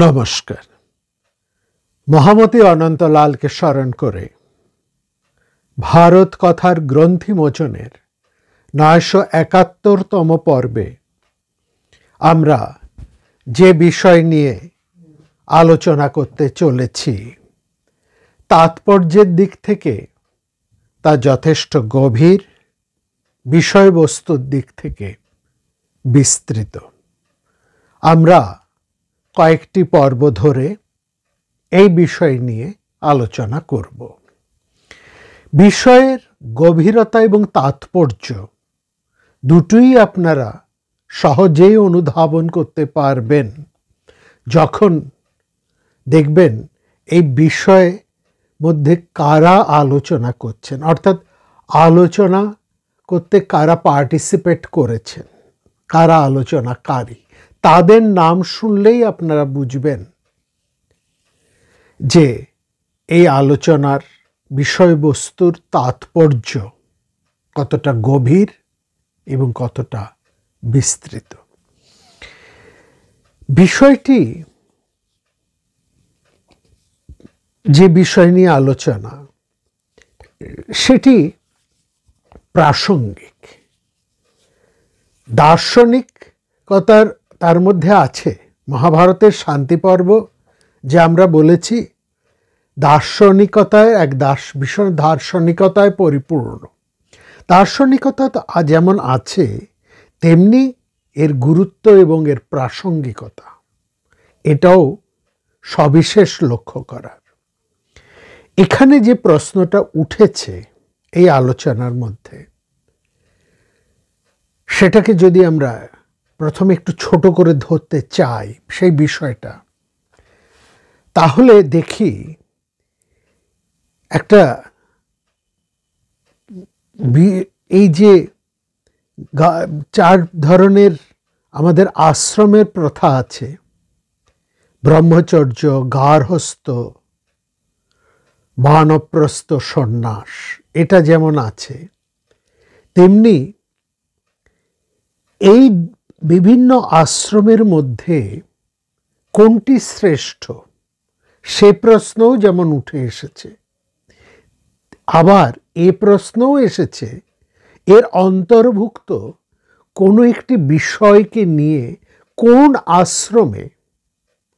নমস্কার। মহামতি অনন্তলালকে স্মরণ করে ভারত কথার গ্রন্থি মোচনের ৯৭১তম পর্বে আমরা যে বিষয় নিয়ে আলোচনা করতে চলেছি তাৎপর্যের দিক থেকে তা যথেষ্ট গভীর, বিষয়বস্তুর দিক থেকে বিস্তৃত। আমরা কয়েকটি পর্ব ধরে এই বিষয় নিয়ে আলোচনা করব। বিষয়ের গভীরতা এবং তাৎপর্য দুটোই আপনারা সহজেই অনুধাবন করতে পারবেন যখন দেখবেন এই বিষয়ে মধ্যে কারা আলোচনা করছেন, অর্থাৎ আলোচনা করতে কারা পার্টিসিপেট করেছেন, কারা আলোচনাকারী, তাদের নাম শুনলেই আপনারা বুঝবেন যে এই আলোচনার বিষয়বস্তুর তাৎপর্য কতটা গভীর এবং কতটা বিস্তৃত। বিষয়টি, যে বিষয় নিয়ে আলোচনা, সেটি প্রাসঙ্গিক। দার্শনিকতার তার মধ্যে আছে। মহাভারতের শান্তি পর্ব যে আমরা বলেছি দার্শনিকতায় ভীষণ দার্শনিকতায় পরিপূর্ণ। দার্শনিকতা যেমন আছে তেমনি এর গুরুত্ব এবং এর প্রাসঙ্গিকতা এটাও সবিশেষ লক্ষ্য করার। এখানে যে প্রশ্নটা উঠেছে এই আলোচনার মধ্যে, সেটাকে যদি আমরা প্রথমে একটু ছোট করে ধরতে চাই সেই বিষয়টা, তাহলে দেখি একটা এই যে 4 ধরনের আমাদের আশ্রমের প্রথা আছে, ব্রহ্মচর্য, গার্হস্থ, বানপ্রস্থ, সন্ন্যাস, এটা যেমন আছে তেমনি এই বিভিন্ন আশ্রমের মধ্যে কোনটি শ্রেষ্ঠ সে প্রশ্নও যেমন উঠে এসেছে। আবার এ প্রশ্নও এসেছে এর অন্তর্ভুক্ত কোনো একটি বিষয়কে নিয়ে কোন আশ্রমে,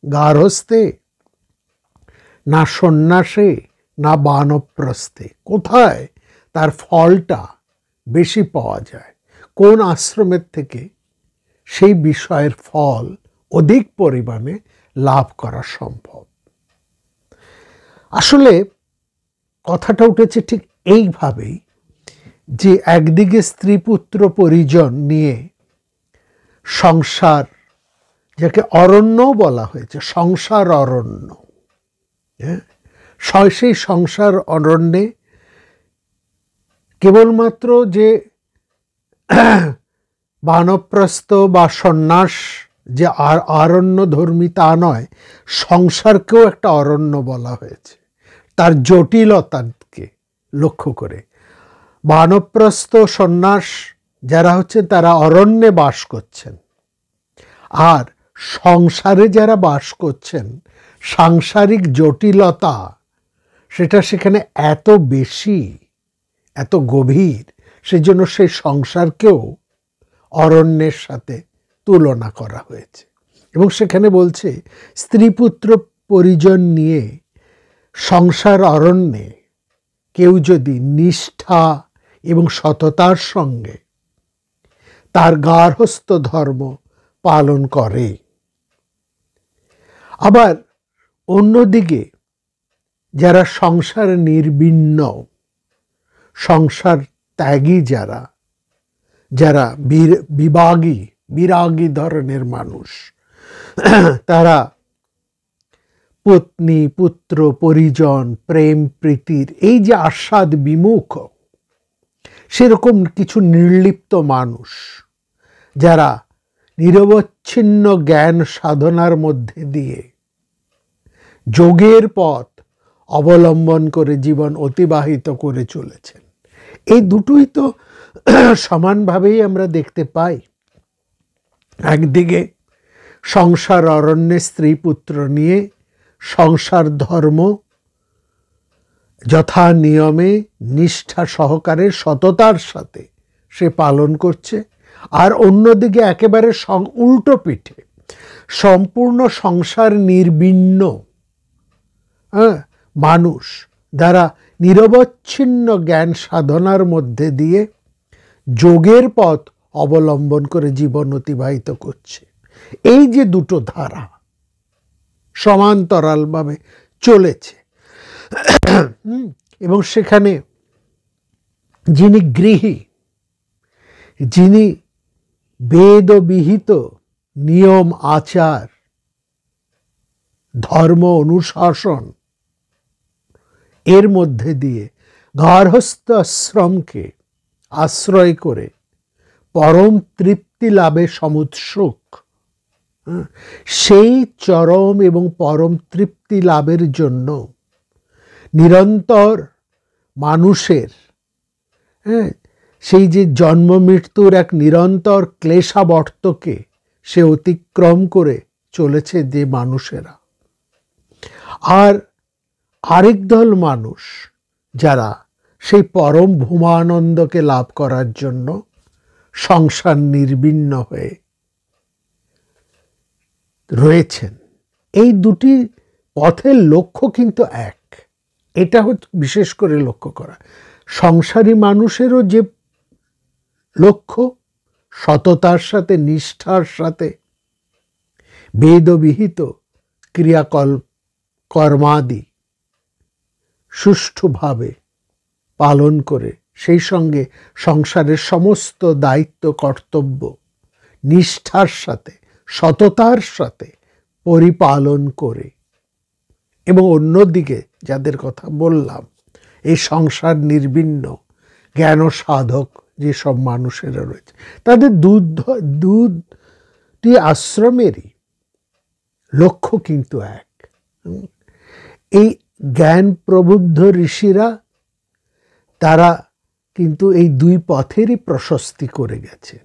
গার্হস্থে না সন্ন্যাসে না বানপ্রস্থে, কোথায় তার ফলটা বেশি পাওয়া যায়, কোন আশ্রমের থেকে সেই বিষয়ের ফল অধিক পরিমাণে লাভ করা সম্ভব। আসলে কথাটা উঠেছে ঠিক এইভাবেই যে একদিকে স্ত্রী পুত্র পরিজন নিয়ে সংসার, যাকে অরণ্য বলা হয়েছে, সংসার অরণ্য, সেই সংসার অরণ্যে কেবলমাত্র যে বানপ্রস্থ বা সন্ন্যাস যে অরণ্য ধর্মী তা নয়, সংসারকেও একটা অরণ্য বলা হয়েছে তার জটিলতাকে লক্ষ্য করে। বানপ্রস্থ সন্ন্যাস যারা হচ্ছে তারা অরণ্যে বাস করছেন, আর সংসারে যারা বাস করছেন সাংসারিক জটিলতা সেটা সেখানে এত বেশি, এত গভীর, সেজন্য সেই সংসারকেও অরণ্যের সাথে তুলনা করা হয়েছে। এবং সেখানে বলছে স্ত্রী পুত্র পরিজন নিয়ে সংসার অরণ্যে কেউ যদি নিষ্ঠা এবং সততার সঙ্গে তার গার্হস্থ ধর্ম পালন করে, আবার অন্যদিকে যারা সংসার নির্বিণ্ণ, সংসার ত্যাগী, যারা বিরাগী ধরনের মানুষ, তারা পত্নী পুত্র পরিজন প্রেম প্রীতির এই যে আস্বাদ বিমুখ, সেরকম কিছু নির্লিপ্ত মানুষ যারা নিরবচ্ছিন্ন জ্ঞান সাধনার মধ্যে দিয়ে যোগের পথ অবলম্বন করে জীবন অতিবাহিত করে চলেছেন, এই দুটোই তো সমানভাবেই আমরা দেখতে পাই। একদিকে সংসার অরণ্যে স্ত্রী পুত্র নিয়ে সংসার ধর্ম যথা নিয়মে নিষ্ঠা সহকারে সততার সাথে সে পালন করছে, আর অন্যদিকে একেবারে উল্টো পিঠে সম্পূর্ণ সংসার নির্বিণ্ণ মানুষ দ্বারা নিরবচ্ছিন্ন জ্ঞান সাধনার মধ্যে দিয়ে যোগের পথ অবলম্বন করে জীবন অতিবাহিত করছে। এই যে দুটো ধারা সমান্তরালভাবে চলেছে, এবং সেখানে যিনি গৃহী, যিনি বেদবিহিত নিয়ম আচার ধর্ম অনুশাসন এর মধ্যে দিয়ে গার্হস্থ আশ্রমকে আশ্রয় করে পরম তৃপ্তি লাভে সমুৎসুক, সেই চরম এবং পরম তৃপ্তি লাভের জন্য নিরন্তর মানুষের সেই যে জন্ম মৃত্যুর এক নিরন্তর ক্লেশাবর্তকে সে অতিক্রম করে চলেছে যে মানুষেরা, আর আরেক দল মানুষ যারা সেই পরম ভূমানন্দকে লাভ করার জন্য সংসার নির্বিণ্ণ হয়ে রয়েছেন। এই দুটি পথের লক্ষ্য কিন্তু এক। এটা হচ্ছে বিশেষ করে লক্ষ্য করা। সংসারী মানুষেরও যে লক্ষ্য সততার সাথে নিষ্ঠার সাথে বেদবিহিত কর্মাদি সুষ্ঠুভাবে পালন করে সেই সঙ্গে সংসারের সমস্ত দায়িত্ব কর্তব্য নিষ্ঠার সাথে সততার সাথে পরিপালন করে, এবং অন্যদিকে যাদের কথা বললাম এই সংসার নির্বিণ্ণ জ্ঞান সাধক যেসব মানুষেরা রয়েছে, তাদের দুটি আশ্রমেরই লক্ষ্য কিন্তু এক। এই জ্ঞান প্রবুদ্ধ ঋষিরা তারা কিন্তু এই দুই পথেরই প্রশস্তি করে গেছেন।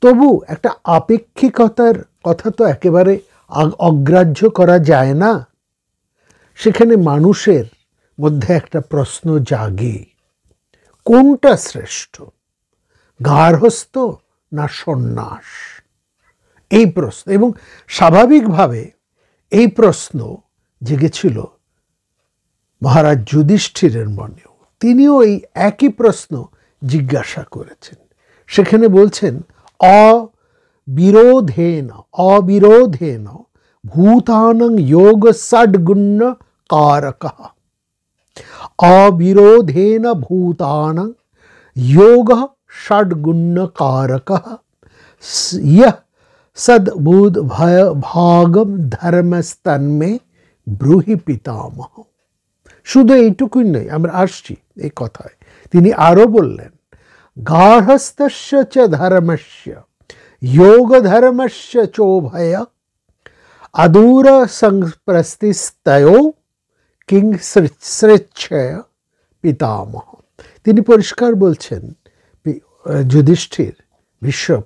তবু একটা আপেক্ষিকতার কথা তো একেবারে অগ্রাহ্য করা যায় না। সেখানে মানুষের মধ্যে একটা প্রশ্ন জাগে, কোনটা শ্রেষ্ঠ, গার্হস্থ্য না সন্ন্যাস? এই প্রশ্ন, এবং স্বাভাবিকভাবে এই প্রশ্ন জেগেছিল মহারাজ যুধিষ্ঠিরের মনেও। তিনিও এই একই প্রশ্ন জিজ্ঞাসা করেছেন। সেখানে বলছেন অবিরোধেন ভূতানাং যোগ ষডগুণ্য কারকঃ। অবিরোধেন ভূতানাং যোগ ষডগুণ্য কারকঃ ইয়ঃ সদ্বুদ ভাগম ধর্মস্তন্মে ব্রূহি পিতামহ। শুধু এইটুকুই নয়, আমরা আসছি এই কথায়। তিনি আরো বললেন, গার্হস্থস্য চ ধর্মস্য যোগ ধর্মস্য চোভয় অদূর সংস্পৃতিস্তয়ো কিং সৃচ্ছয় পিতামহ। তিনি পরিষ্কার বলছেন, যুধিষ্ঠির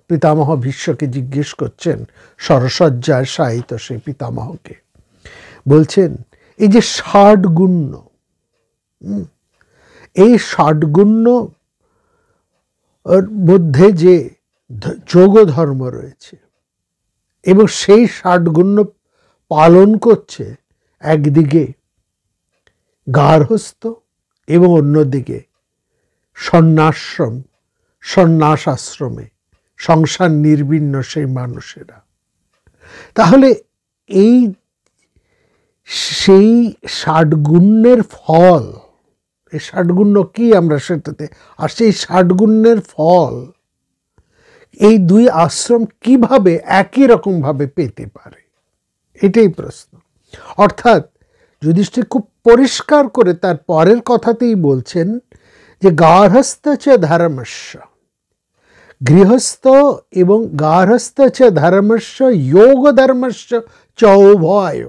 পিতামহ ভীষ্মকে জিজ্ঞেস করছেন, সরসজ্জায় শায়িত সেই পিতামহকে বলছেন, এই যে ষাটগুণ্য, এই ষাটগুণ্য মধ্যে যে যোগ ধর্ম রয়েছে এবং সেই ষাটগুণ্য পালন করছে একদিকে গার্হস্থ এবং অন্যদিকে সন্ন্যাস আশ্রমে সংসার নির্বিণ্ণ সেই মানুষেরা। তাহলে সেই ষাটগুণ্যের ফল, এই ষাটগুণ্য কি আমরা সেটাতে, আর সেই ষাটগুণ্যের ফল এই দুই আশ্রম কিভাবে একই রকম ভাবে পেতে পারে, এটাই প্রশ্ন। অর্থাৎ যুধিষ্ঠির খুব পরিষ্কার করে তার পরের কথাতেই বলছেন যে গার্হস্থ চ ধর্মস্য, গৃহস্থ এবং গার্হস্থ চ ধর্মস্য যোগ ধর্মস্য চ উভয়,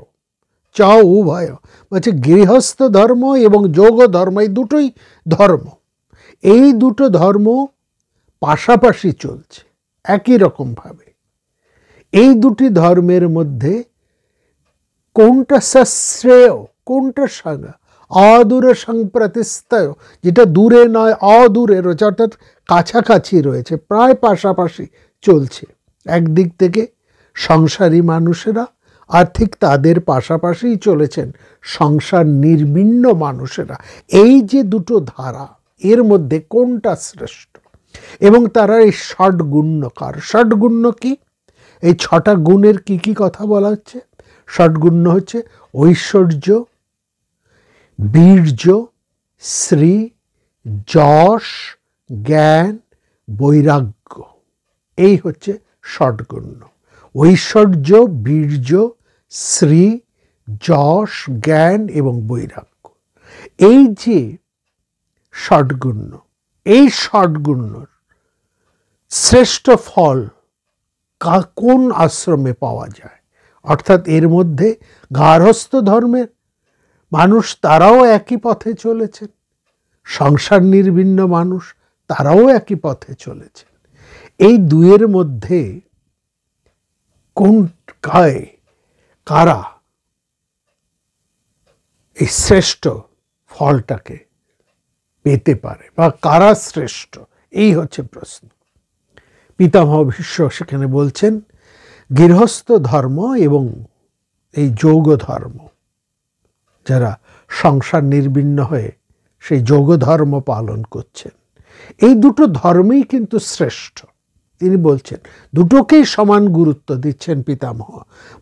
বলছে গৃহস্থ ধর্ম এবং যোগ ধর্ম, এই দুটোই ধর্ম, এই দুটো ধর্ম পাশাপাশি চলছে একই রকম ভাবে। এই দুটি ধর্মের মধ্যে কোনটা শ্রেয়, কোনটা সাঙ্গা, অদূরে সংপ্রতিস্থয়, যেটা দূরে নয় অদূরে রয়েছে, অর্থাৎ কাছাকাছি রয়েছে, প্রায় পাশাপাশি চলছে। একদিক থেকে সংসারী মানুষেরা, আর ঠিক তাদের পাশাপাশিই চলেছেন সংসার নির্বিন্ন মানুষেরা। এই যে দুটো ধারা, এর মধ্যে কোনটা শ্রেষ্ঠ? এবং তারা এই ষটগুণ্যকার। ষটগুণ্য কি? এই 6টা গুণের কি কি কথা বলা হচ্ছে? ষটগুণ্য হচ্ছে ঐশ্বর্য, বীর্য, শ্রী, যশ, জ্ঞান, বৈরাগ্য। এই হচ্ছে ষটগুণ্য। ঐশ্বর্য, বীর্য, শ্রী, যশ, জ্ঞান এবং বৈরাগ্য। এই যে ষটগুণ্য, এই ষটগুণ্যর শ্রেষ্ঠ ফল কোন আশ্রমে পাওয়া যায়? অর্থাৎ এর মধ্যে গার্হস্থ্য ধর্মের মানুষ, তারাও একই পথে চলেছেন। সংসার নির্বিন্ন মানুষ, তারাও একই পথে চলেছেন। এই দুয়ের মধ্যে কোন কারা এই শ্রেষ্ঠ ফলটাকে পেতে পারে, বা কারা শ্রেষ্ঠ? এই হচ্ছে প্রশ্ন। পিতামহ ভীষ্ম সেখানে বলছেন, গৃহস্থ ধর্ম এবং এই যৌগ ধর্ম, যারা সংসার নির্বিন্ন হয়ে সেই যৌগ ধর্ম পালন করছেন, এই দুটো ধর্মই কিন্তু শ্রেষ্ঠ। তিনি বলছেন, দুটোকেই সমান গুরুত্ব দিচ্ছেন পিতামহ।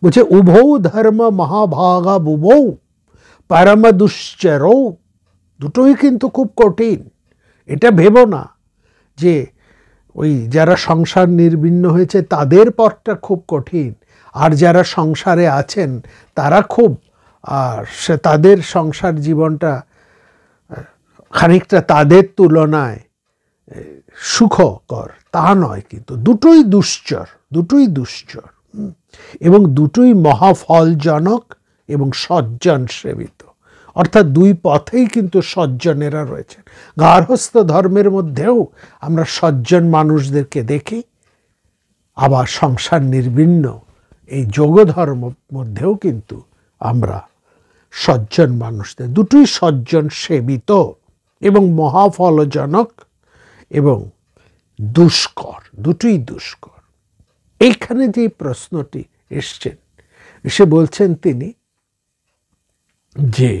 বলছে, উভৌ ধর্ম মহাভাগা বুভৌ পরম দুশ্চরৌ। দুটোই কিন্তু খুব কঠিন। এটা ভেবো না যে ওই যারা সংসার নির্বিন্ন হয়েছে তাদের পথটা খুব কঠিন, আর যারা সংসারে আছেন তারা খুব, আর সে তাদের সংসার জীবনটা খানিকটা তাদের তুলনায় সুখকর, তা নয়। কিন্তু দুটোই দুশ্চর, দুটোই দুশ্চর, এবং দুটোই মহাফলজনক এবং সজ্জন সেবিত। অর্থাৎ দুই পথেই কিন্তু সজ্জনেরা রয়েছেন। গার্হস্থ্য ধর্মের মধ্যেও আমরা সজ্জন মানুষদেরকে দেখি, আবার সংসার নির্বিন্ন এই যোগ ধর্ম মধ্যেও কিন্তু আমরা সজ্জন মানুষদের, দুটোই সজ্জন সেবিত এবং মহাফলজনক এবং দুষ্কর, দুটোই দুষ্কর। এইখানে যে প্রশ্নটি এসছেন, এসে বলছেন তিনি যে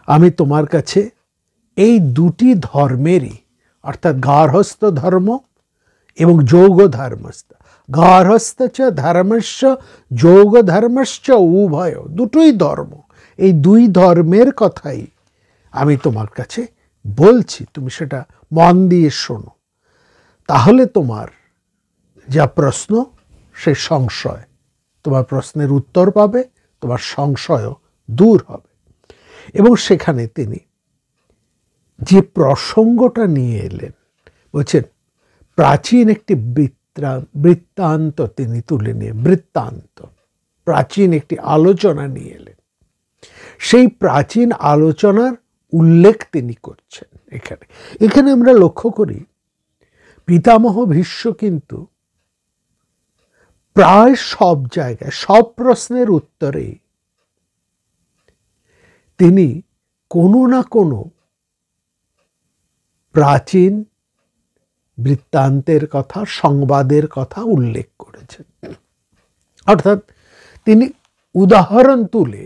আমি তোমার কাছে এই দুটি ধর্মেরই, অর্থাৎ গার্হস্থ্য ধর্ম এবং যৌগ ধর্মস্থ, গার্হস্থ চ ধর্মস্য যৌগ ধর্মস্য উভয়, দুটোই ধর্ম, এই দুই ধর্মের কথাই আমি তোমার কাছে বলছি। তুমি সেটা মন দিয়ে শোনো, তাহলে তোমার যা প্রশ্ন, সে সংশয়, তোমার প্রশ্নের উত্তর পাবে, তোমার সংশয়ও দূর হবে। এবং সেখানে তিনি যে প্রসঙ্গটা নিয়ে এলেন, বলছেন প্রাচীন একটি বৃত্তান্ত তিনি তুলে নিয়ে, বৃত্তান্ত, প্রাচীন একটি আলোচনা নিয়ে এলেন। সেই প্রাচীন আলোচনার উল্লেখ তিনি করছেন এখানে। এখানে আমরা লক্ষ্য করি, পিতামহ ভীষ্ম কিন্তু প্রায় সব জায়গায়, সব প্রশ্নের উত্তরে তিনি কোনো না কোনো প্রাচীন বৃত্তান্তের কথা, সংবাদের কথা উল্লেখ করেছেন। অর্থাৎ তিনি উদাহরণ তুলে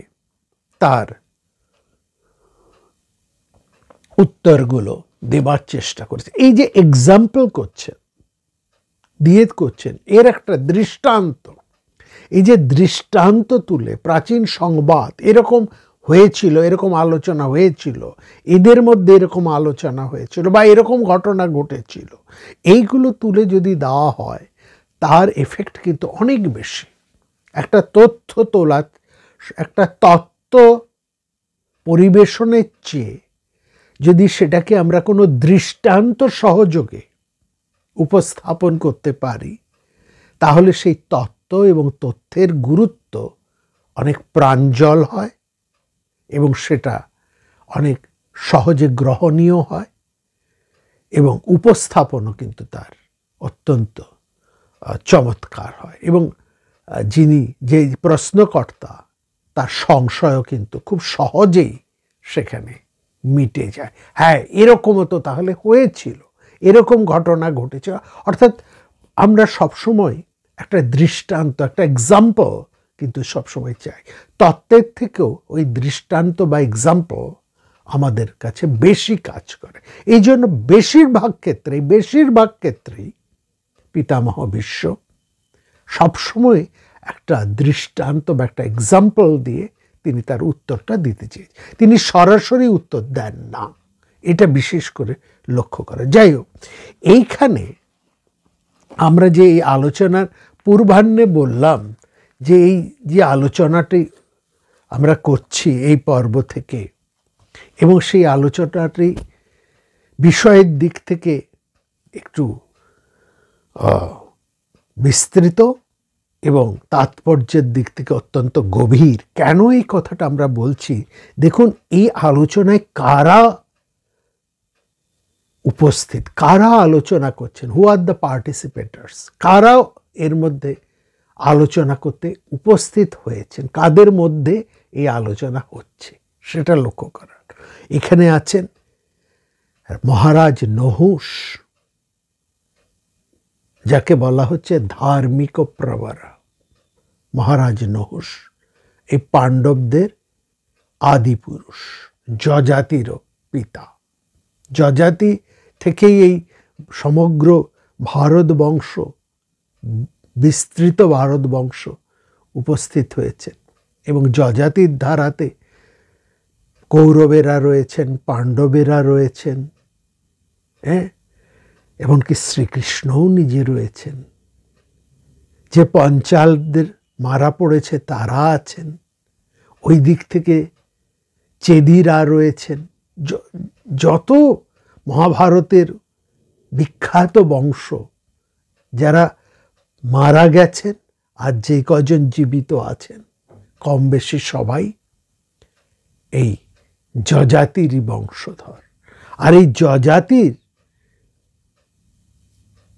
তার উত্তরগুলো দেবার চেষ্টা করেছেন। এই যে এক্সাম্পল করছেন, এর একটা দৃষ্টান্ত, এই যে দৃষ্টান্ত তুলে প্রাচীন সংবাদ, এরকম হয়েছিল, এরকম আলোচনা হয়েছিল, এদের মধ্যে এরকম আলোচনা হয়েছিল, বা এরকম ঘটনা ঘটেছিল, এইগুলো তুলে যদি দেওয়া হয়, তার এফেক্ট কিন্তু অনেক বেশি। একটা তথ্য তোলা, একটা তত্ত্ব পরিবেশনের চেয়ে যদি সেটাকে আমরা কোনো দৃষ্টান্ত সহযোগে উপস্থাপন করতে পারি, তাহলে সেই তত্ত্ব এবং তথ্যের গুরুত্ব অনেক প্রাঞ্জল হয় এবং সেটা অনেক সহজে গ্রহণীয় হয়, এবং উপস্থাপনও কিন্তু তার অত্যন্ত চমৎকার হয়। এবং যিনি যে প্রশ্নকর্তা তার সংশয়ও কিন্তু খুব সহজেই সেখানে মিটে যায়। হ্যাঁ, এরকমও তো তাহলে হয়েছিল, এরকম ঘটনা ঘটেছে। অর্থাৎ আমরা সবসময় একটা দৃষ্টান্ত, একটা এক্সাম্পল কিন্তু সবসময় চাই। তত্ত্বের থেকেও ওই দৃষ্টান্ত বা এক্সাম্পল আমাদের কাছে বেশি কাজ করে। এই জন্য বেশিরভাগ ক্ষেত্রেই পিতামহ বিশ্ব সবসময় একটা দৃষ্টান্ত বা একটা এক্সাম্পল দিয়ে তিনি তার উত্তরটা দিতে চেয়েছেন। তিনি সরাসরি উত্তর দেন না, এটা বিশেষ করে লক্ষ্য করা। যাই হোক, এইখানে আমরা যে এই আলোচনার পূর্বাহ্নে বললাম যে এই যে আলোচনাটি আমরা করছি এই পর্ব থেকে, এবং সেই আলোচনাটি বিষয়ের দিক থেকে একটু বিস্তৃত এবং তাৎপর্যের দিক থেকে অত্যন্ত গভীর। কেন এই কথাটা আমরা বলছি? দেখুন, এই আলোচনায় কারা উপস্থিত, কারা আলোচনা করছেন, হু আর দ্য পার্টিসিপেটার্স, কারা এর মধ্যে আলোচনা করতে উপস্থিত হয়েছেন, কাদের মধ্যে এই আলোচনা হচ্ছে সেটা লক্ষ্য করার। এখানে আছেন মহারাজ নহুষ, যাকে বলা হচ্ছে ধার্মিক প্রবরা। মহারাজ নহুষ এই পাণ্ডবদের আদি পুরুষ, যজাতিরও পিতা। যজাতি থেকেই এই সমগ্র ভারত বংশ, বিস্তৃত ভারত বংশ উপস্থিত হয়েছেন, এবং যজাতির ধারাতে কৌরবেরা রয়েছেন, পাণ্ডবেরা রয়েছেন, হ্যাঁ, এমনকি শ্রীকৃষ্ণও নিজে রয়েছেন। যে পঞ্চালদের মারা পড়েছে তারা আছেন, ওই দিক থেকে চেদিরা রয়েছেন। যত মহাভারতের বিখ্যাত বংশ যারা মারা গেছেন আর যে কজন জীবিত আছেন, কম বেশি সবাই এই যজাতিরই বংশধর। আর এই যজাতির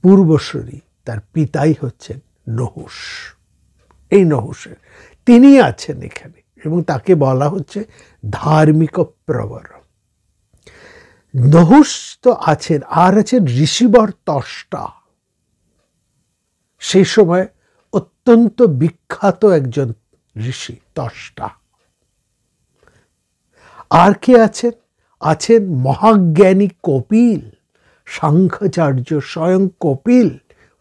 পূর্বসূরি, তার পিতাই হচ্ছেন নহুষ। এই নহুষের তিনি আছেন এখানে, এবং তাকে বলা হচ্ছে ধার্মিক প্রবর। নহুষ তো আছেন, আর আছেন ঋষিবর ত্বষ্টা, সেই সময় অত্যন্ত বিখ্যাত একজন ঋষি ত্বষ্টা। আর কে আছেন? আছেন মহাজ্ঞানী কপিল, সাংখ্যাচার্য স্বয়ং কপিল,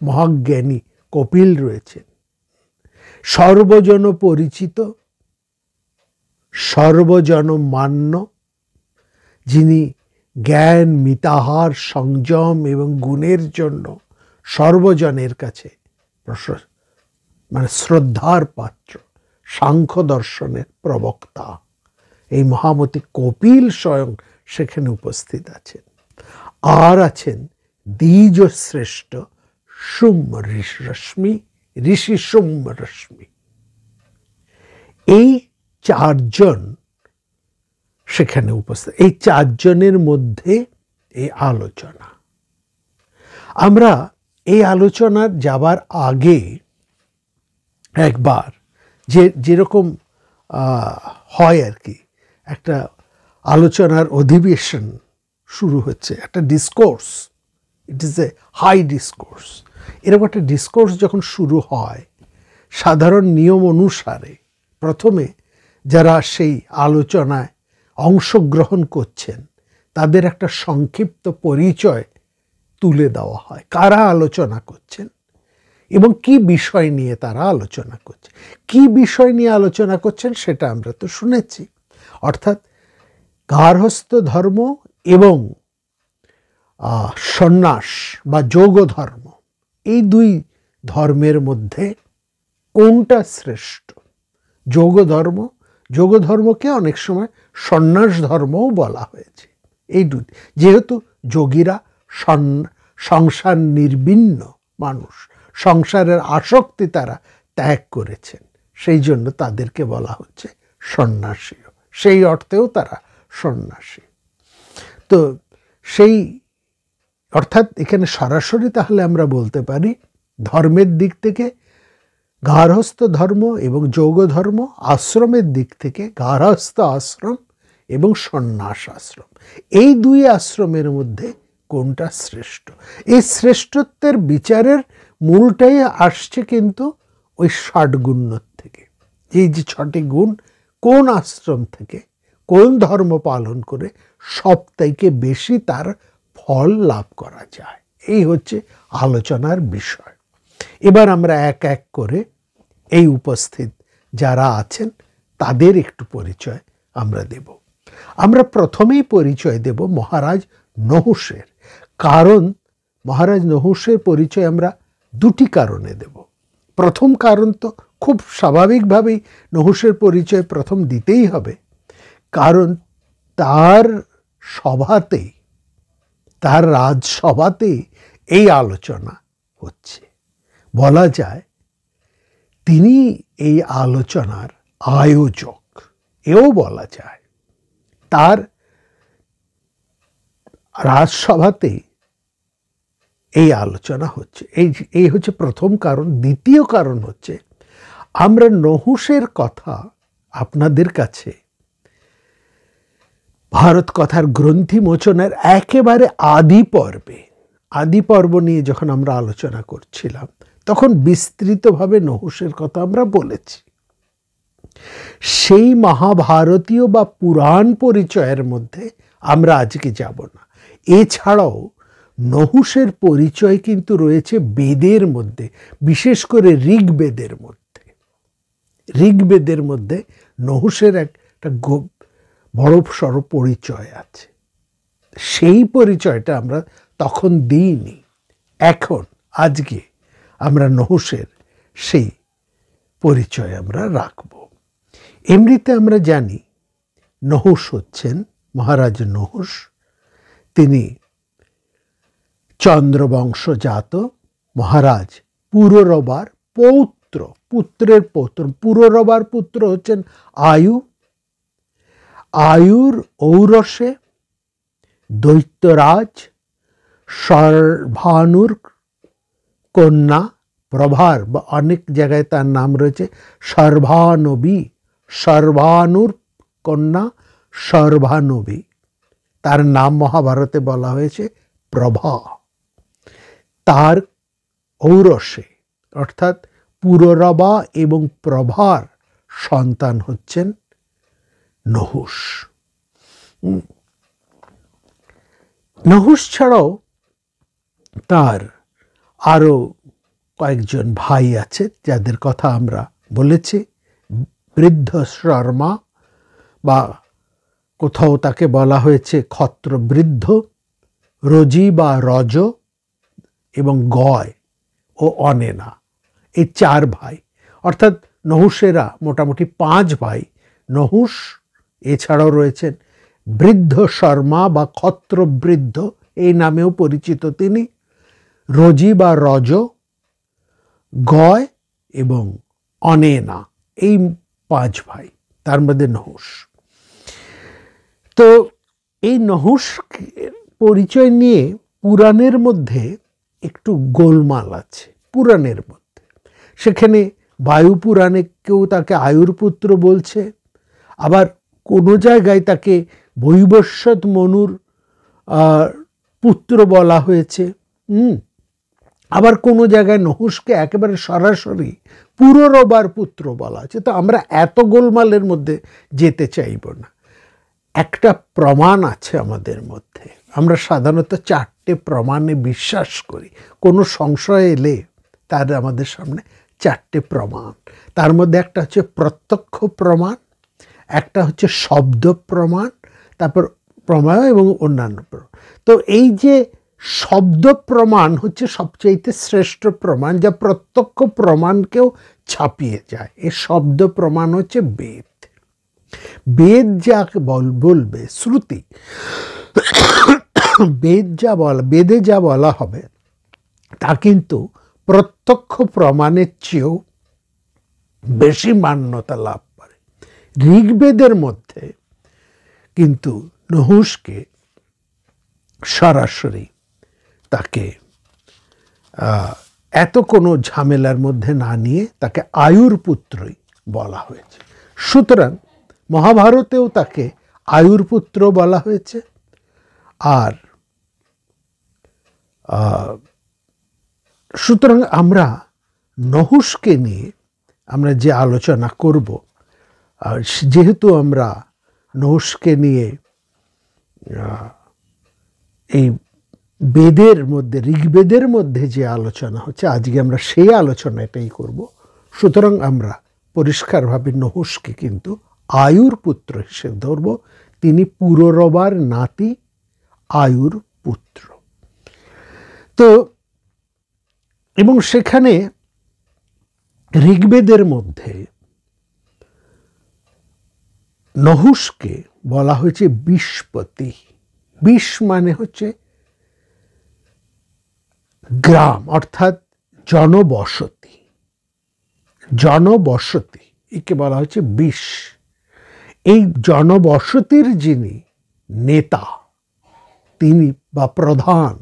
মহাজ্ঞানী কপিল রয়েছেন। সর্বজন পরিচিত, সর্বজন মান্য, যিনি জ্ঞান, মিতাহার, সংযম এবং গুণের জন্য সর্বজনের কাছে শ্রদ্ধার পাত্র, সাংখ্য দর্শনের প্রবক্তা, এই মহামতি কপিল স্বয়ং সেখানে উপস্থিত আছেন। আর আছেন দ্বিজ শ্রেষ্ঠ শুম্ভ রশ্মি, ঋষি শুম্ভ রশ্মি। এই চারজন সেখানে উপস্থিত। এই চারজনের মধ্যে এই আলোচনা। আমরা এই আলোচনার যাবার আগে একবার যেরকম হয় আর কি, একটা আলোচনার অধিবেশন শুরু হচ্ছে, একটা discourse, it is a high discourse. এরকম একটা ডিসকোর্স যখন শুরু হয়, সাধারণ নিয়ম অনুসারে প্রথমে যারা সেই আলোচনায় অংশগ্রহণ করছেন তাদের একটা সংক্ষিপ্ত পরিচয় তুলে দেওয়া হয়, কারা আলোচনা করছেন এবং কি বিষয় নিয়ে তারা আলোচনা করছে। কি বিষয় নিয়ে আলোচনা করছেন সেটা আমরা তো শুনেছি, অর্থাৎ গার্হস্থ্য ধর্ম এবং সন্ন্যাস বা যোগ ধর্ম, এই দুই ধর্মের মধ্যে কোনটা শ্রেষ্ঠ? যোগ ধর্মকে অনেক সময় সন্ন্যাস ধর্মও বলা হয়েছে। এই দুই, যেহেতু যোগীরা সংসার নির্বিন্ন মানুষ, সংসারের আসক্তি তারা ত্যাগ করেছেন, সেই জন্য তাদেরকে বলা হচ্ছে সন্ন্যাসী, সেই অর্থেও তারা সন্ন্যাসী। তো সেই অর্থাৎ এখানে সরাসরি তাহলে আমরা বলতে পারি ধর্মের দিক থেকে গার্হস্থ্য ধর্ম এবং যৌগ ধর্ম, আশ্রমের দিক থেকে গার্হস্থ্য আশ্রম এবং সন্ন্যাস আশ্রম, এই দুই আশ্রমের মধ্যে কোনটা শ্রেষ্ঠ? এই শ্রেষ্ঠত্বের বিচারের মূলটাই আসছে কিন্তু ওই ৬০ গুণ থেকে। এই যে ৬টি গুণ কোন আশ্রম থেকে কোন ধর্ম পালন করে সবথেকে বেশি তার ফল লাভ করা যায়, এই হচ্ছে আলোচনার বিষয়। এবার আমরা এক এক করে এই উপস্থিত যারা আছেন তাদের একটু পরিচয় আমরা দেব। আমরা প্রথমেই পরিচয় দেব মহারাজ নহুষের। কারণ মহারাজ নহুষের পরিচয় আমরা দুটি কারণে দেব। প্রথম কারণ তো খুব স্বাভাবিকভাবেই নহুষের পরিচয় প্রথম দিতেই হবে, কারণ তার সভাতেই, তার রাজসভাতেই এই আলোচনা হচ্ছে। বলা যায় তিনি এই আলোচনার আয়োজক, এও বলা যায়। তার রাজসভাতে এই আলোচনা হচ্ছে, এই হচ্ছে প্রথম কারণ। দ্বিতীয় কারণ হচ্ছে আমরা নহুষের কথা আপনাদের কাছে ভারত কথার গ্রন্থি মোচনের একেবারে আদি পর্ব নিয়ে যখন আমরা আলোচনা করছিলাম তখন বিস্তৃতভাবে নহুষের কথা আমরা বলেছি। সেই মহাভারতীয় বা পুরাণ পরিচয়ের মধ্যে আমরা আজকে যাব না। এছাড়াও নহুষের পরিচয় কিন্তু রয়েছে বেদের মধ্যে, বিশেষ করে ঋগ্বেদের মধ্যে। ঋগ্বেদের মধ্যে নহুষের একটা বড়সড় পরিচয় আছে। সেই পরিচয়টা আমরা তখন দিইনি। এখন আজকে আমরা নহুষের সেই পরিচয় আমরা রাখব। এমনিতে আমরা জানি নহুষ হচ্ছেন মহারাজ নহুষ, তিনি চন্দ্রবংশজাত মহারাজ পুররবার পৌত্র, পুত্রের পৌত্র। পুররবার পুত্র হচ্ছেন আয়ু, আয়ুর ঔরসে দৈত্যরাজ সর্বানুর কন্যা প্রভার, বা অনেক জায়গায় তার নাম রয়েছে সর্বানবী, সর্বানুর কন্যা সর্বানবী। তার নাম মহাভারতে বলা হয়েছে প্রভা। তার ঔরসে অর্থাৎ পুররবা এবং প্রভার সন্তান হচ্ছেন নহুষ। নহুষ ছাড়াও তার আরো কয়েকজন ভাই আছে যাদের কথা আমরা বলেছি। বৃদ্ধ শর্মা, বা কোথাও তাকে বলা হয়েছে ক্ষত্র বৃদ্ধ, রজি বা রজ এবং গয় ও অনেনা, এই 4 ভাই। অর্থাৎ নহুষেরা মোটামুটি 5 ভাই। নহুষ এছাড়াও রয়েছেন বৃদ্ধ শর্মা বা ক্ষত্র বৃদ্ধ, এই নামেও পরিচিত তিনি, রজি বা রজ, গয় এবং অনেনা, এই 5 ভাই, তার মধ্যে নহুষ। তো এই নহুষ পরিচয় নিয়ে পুরাণের মধ্যে একটু গোলমাল আছে। পুরাণের মধ্যে সেখানে বায়ু পুরাণে কেউ তাকে আয়ুর পুত্র বলছে, আবার কোনো জায়গায় তাকে বৈবস্বত মনুর পুত্র বলা হয়েছে। আবার কোনো জায়গায় নহুষকে একেবারে সরাসরি পুররবার পুত্র বলা হয়েছে। তো আমরা এত গোলমালের মধ্যে যেতে চাইব না। একটা প্রমাণ আছে আমাদের মধ্যে। আমরা সাধারণত 4টে প্রমাণে বিশ্বাস করি। কোনো সংশয় এলে তার আমাদের সামনে 4টে প্রমাণ। তার মধ্যে একটা হচ্ছে প্রত্যক্ষ প্রমাণ, একটা হচ্ছে শব্দ প্রমাণ, তারপর প্রমেয় এবং অন্যান্য প্রমাণ। তো এই যে শব্দ প্রমাণ হচ্ছে সবচাইতে শ্রেষ্ঠ প্রমাণ, যা প্রত্যক্ষ প্রমাণকেও ছাপিয়ে যায়। এই শব্দ প্রমাণ হচ্ছে বেদ। বেদ যাকে বলবে, শ্রুতি, বেদে যা বলা হবে তা কিন্তু প্রত্যক্ষ প্রমাণের চেয়েও বেশি মান্যতা লাভ করে। ঋগ্বেদের মধ্যে কিন্তু নহুষকে সরাসরি তাকে এত কোনো ঝামেলার মধ্যে না নিয়ে তাকে আয়ুর পুত্রই বলা হয়েছে। সুতরাং মহাভারতেও তাকে আয়ুর পুত্র বলা হয়েছে। আর সুতরাং আমরা নহুষকে নিয়ে আমরা যে আলোচনা করব, যেহেতু আমরা নহুষকে নিয়ে এই বেদের মধ্যে, ঋগ্বেদের মধ্যে যে আলোচনা হচ্ছে, আজকে আমরা সেই আলোচনাটাই করব। সুতরাং আমরা পরিষ্কারভাবে নহুষকে কিন্তু আয়ুর পুত্র হিসেবে ধরব। তিনি পুররবার নাতি, আয়ুর পুত্র। তো এবং সেখানে ঋগ্বেদের মধ্যে নহুষকে বলা হয়েছে বিষ্পতি। বিষ মানে হচ্ছে গ্রাম, অর্থাৎ জনবসতি। জনবসতি একে বলা হচ্ছে বিষ। এই জনবসতির যিনি নেতা, তিনি বা প্রধান,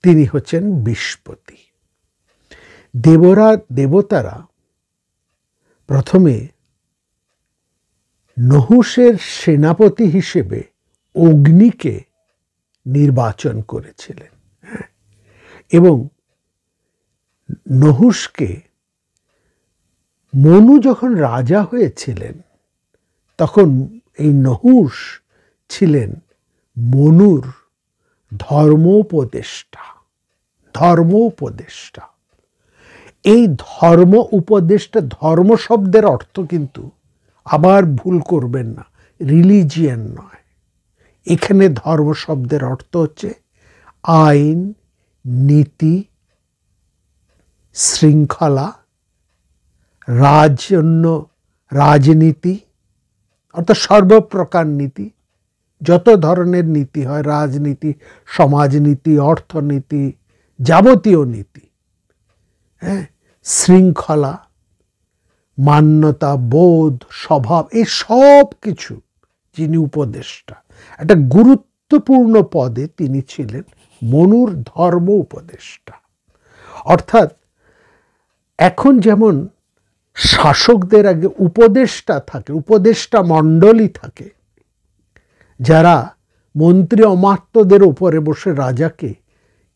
তিনি হচ্ছেন বিষ্পতি। দেবতারা প্রথমে নহুষের সেনাপতি হিসেবে অগ্নিকে নির্বাচন করেছিলেন, এবং নহুষকে মনু যখন রাজা হয়েছিলেন তখন এই নহুষ ছিলেন মনুর ধর্মোপদেষ্টা। ধর্মোপদেষ্টা, এই ধর্ম উপদেষ্টা, ধর্ম শব্দের অর্থ কিন্তু আবার ভুল করবেন না, রিলিজিয়ান নয়। এখানে ধর্ম শব্দের অর্থ হচ্ছে আইন, নীতি, শৃঙ্খলা, রাজনীতি, অর্থাৎ সর্বপ্রকার নীতি। যত ধরনের নীতি হয়, রাজনীতি, সমাজনীতি, অর্থনীতি, যাবতীয় নীতি, হ্যাঁ, শৃঙ্খলা, মান্যতা, বোধ, স্বভাব, এই সব কিছু যিনি উপদেষ্টা, একটা গুরুত্বপূর্ণ পদে তিনি ছিলেন মনুর ধর্ম উপদেষ্টা। অর্থাৎ এখন যেমন শাসকদের আগে উপদেষ্টা থাকে, উপদেষ্টা মণ্ডলী থাকে, যারা মন্ত্রী অমাত্যদের উপরে বসে রাজাকে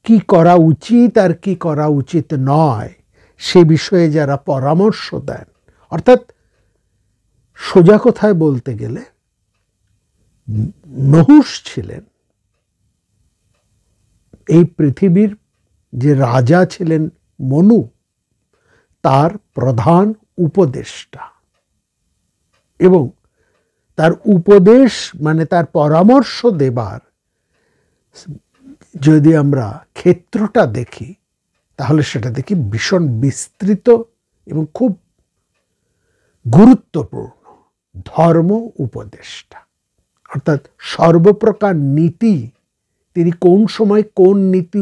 কি করা উচিত আর কি করা উচিত নয় সে বিষয়ে যারা পরামর্শ দেন। অর্থাৎ সোজা কথায় বলতে গেলে নহুষ ছিলেন এই পৃথিবীর যে রাজা ছিলেন মনু, তার প্রধান উপদেষ্টা। এবং তার উপদেশ মানে তার পরামর্শ দেবার যদি আমরা ক্ষেত্রটা দেখি, তাহলে সেটা দেখি ভীষণ বিস্তৃত এবং খুব গুরুত্বপূর্ণ। ধর্ম উপদেষ্টা অর্থাৎ সর্বপ্রকার নীতি, তিনি কোন সময় কোন নীতি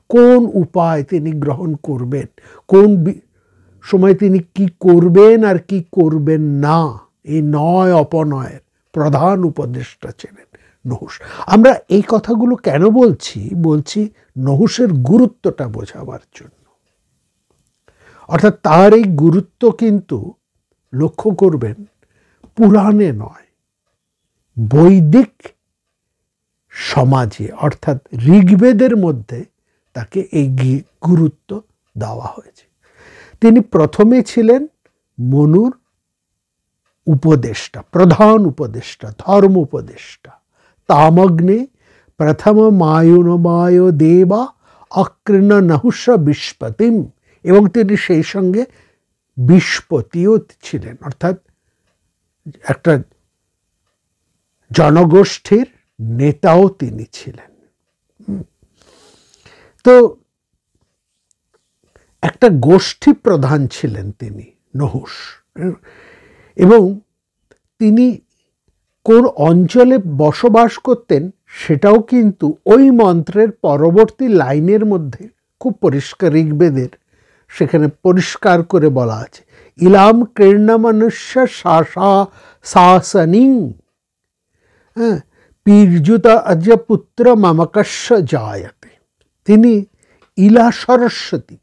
কোন উপায় তিনি গ্রহণ করবেন, কোন সময় তিনি কি করবেন আর কি করবেন না, এই নয় অপনয়ের প্রধান উপদেষ্টা ছিলেন নহুষ। আমরা এই কথাগুলো কেন বলছি নহুষের গুরুত্বটা বোঝাবার জন্য। অর্থাৎ তার এই গুরুত্ব কিন্তু লক্ষ্য করবেন পুরাণে নয়, বৈদিক সমাজে অর্থাৎ ঋগ্বেদের মধ্যে তাকে এই গুরুত্ব দেওয়া হয়েছে। তিনি প্রথমে ছিলেন মনুর উপদেষ্টা, প্রধান উপদেষ্টা, ধর্ম উপদেষ্টা। তামগ্নে প্রথম মায়ুনমায় দেবা অকৃণ নহুষ বিষ্পতিম, এবং তিনি সেই সঙ্গে বিষ্পতিও ছিলেন, অর্থাৎ একটা জনগোষ্ঠীর নেতাও তিনি ছিলেন। তো একটা গোষ্ঠী প্রধান ছিলেন তিনি নহুষ, এবং তিনি কোন অঞ্চলে বসবাস করতেন সেটাও কিন্তু ওই মন্ত্রের পরবর্তী লাইনের মধ্যে খুব পরিষ্কার, ঋগ্বেদের সেখানে পরিষ্কার করে বলা আছে, ইলাম কীর্ণমনুষ্য শাসনিং পীর্যুত অজ পুত্র মমকস্য জায়তে। তিনি ইলা সরস্বতী,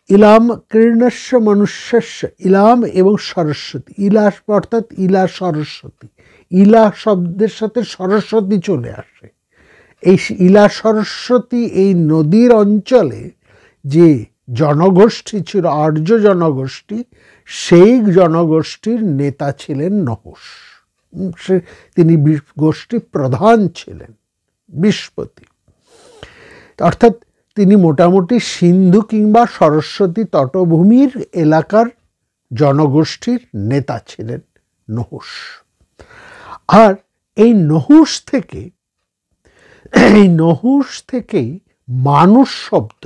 ইলাম কীর্ণস্য মনুষ্যস্য, ইলাম এবং সরস্বতী, ইলা অর্থাৎ ইলা সরস্বতী, ইলা শব্দের সাথে সরস্বতী চলে আসে। এই ইলা সরস্বতী এই নদীর অঞ্চলে যে জনগোষ্ঠী ছিল, আর্য জনগোষ্ঠী, সেই জনগোষ্ঠীর নেতা ছিলেন নহুষ। তিনি গোষ্ঠী প্রধান ছিলেন, বিষ্পতি। অর্থাৎ তিনি মোটামুটি সিন্ধু কিংবা সরস্বতী তটভূমির এলাকার জনগোষ্ঠীর নেতা ছিলেন নহুষ। আর এই নহুষ থেকেই মানুষ শব্দ,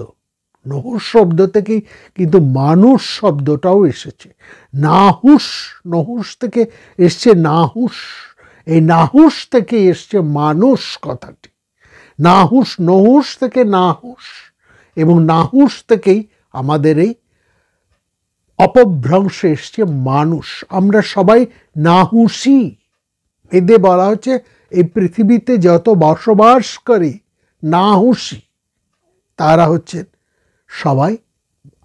নহুষ শব্দ থেকেই কিন্তু মানুষ শব্দটাও এসেছে। নহুষ থেকে এসছে নাহুষ, এই নাহুষ থেকে এসছে মানুষ কথাটি। নহুষ থেকে নাহুষ, এবং নাহুষ থেকেই আমাদের এই অপভ্রংশে এসছে মানুষ। আমরা সবাই নাহুষী। এদের বলা হচ্ছে এই পৃথিবীতে যত বসবাসকারী নাহুষী, তারা হচ্ছেন সবাই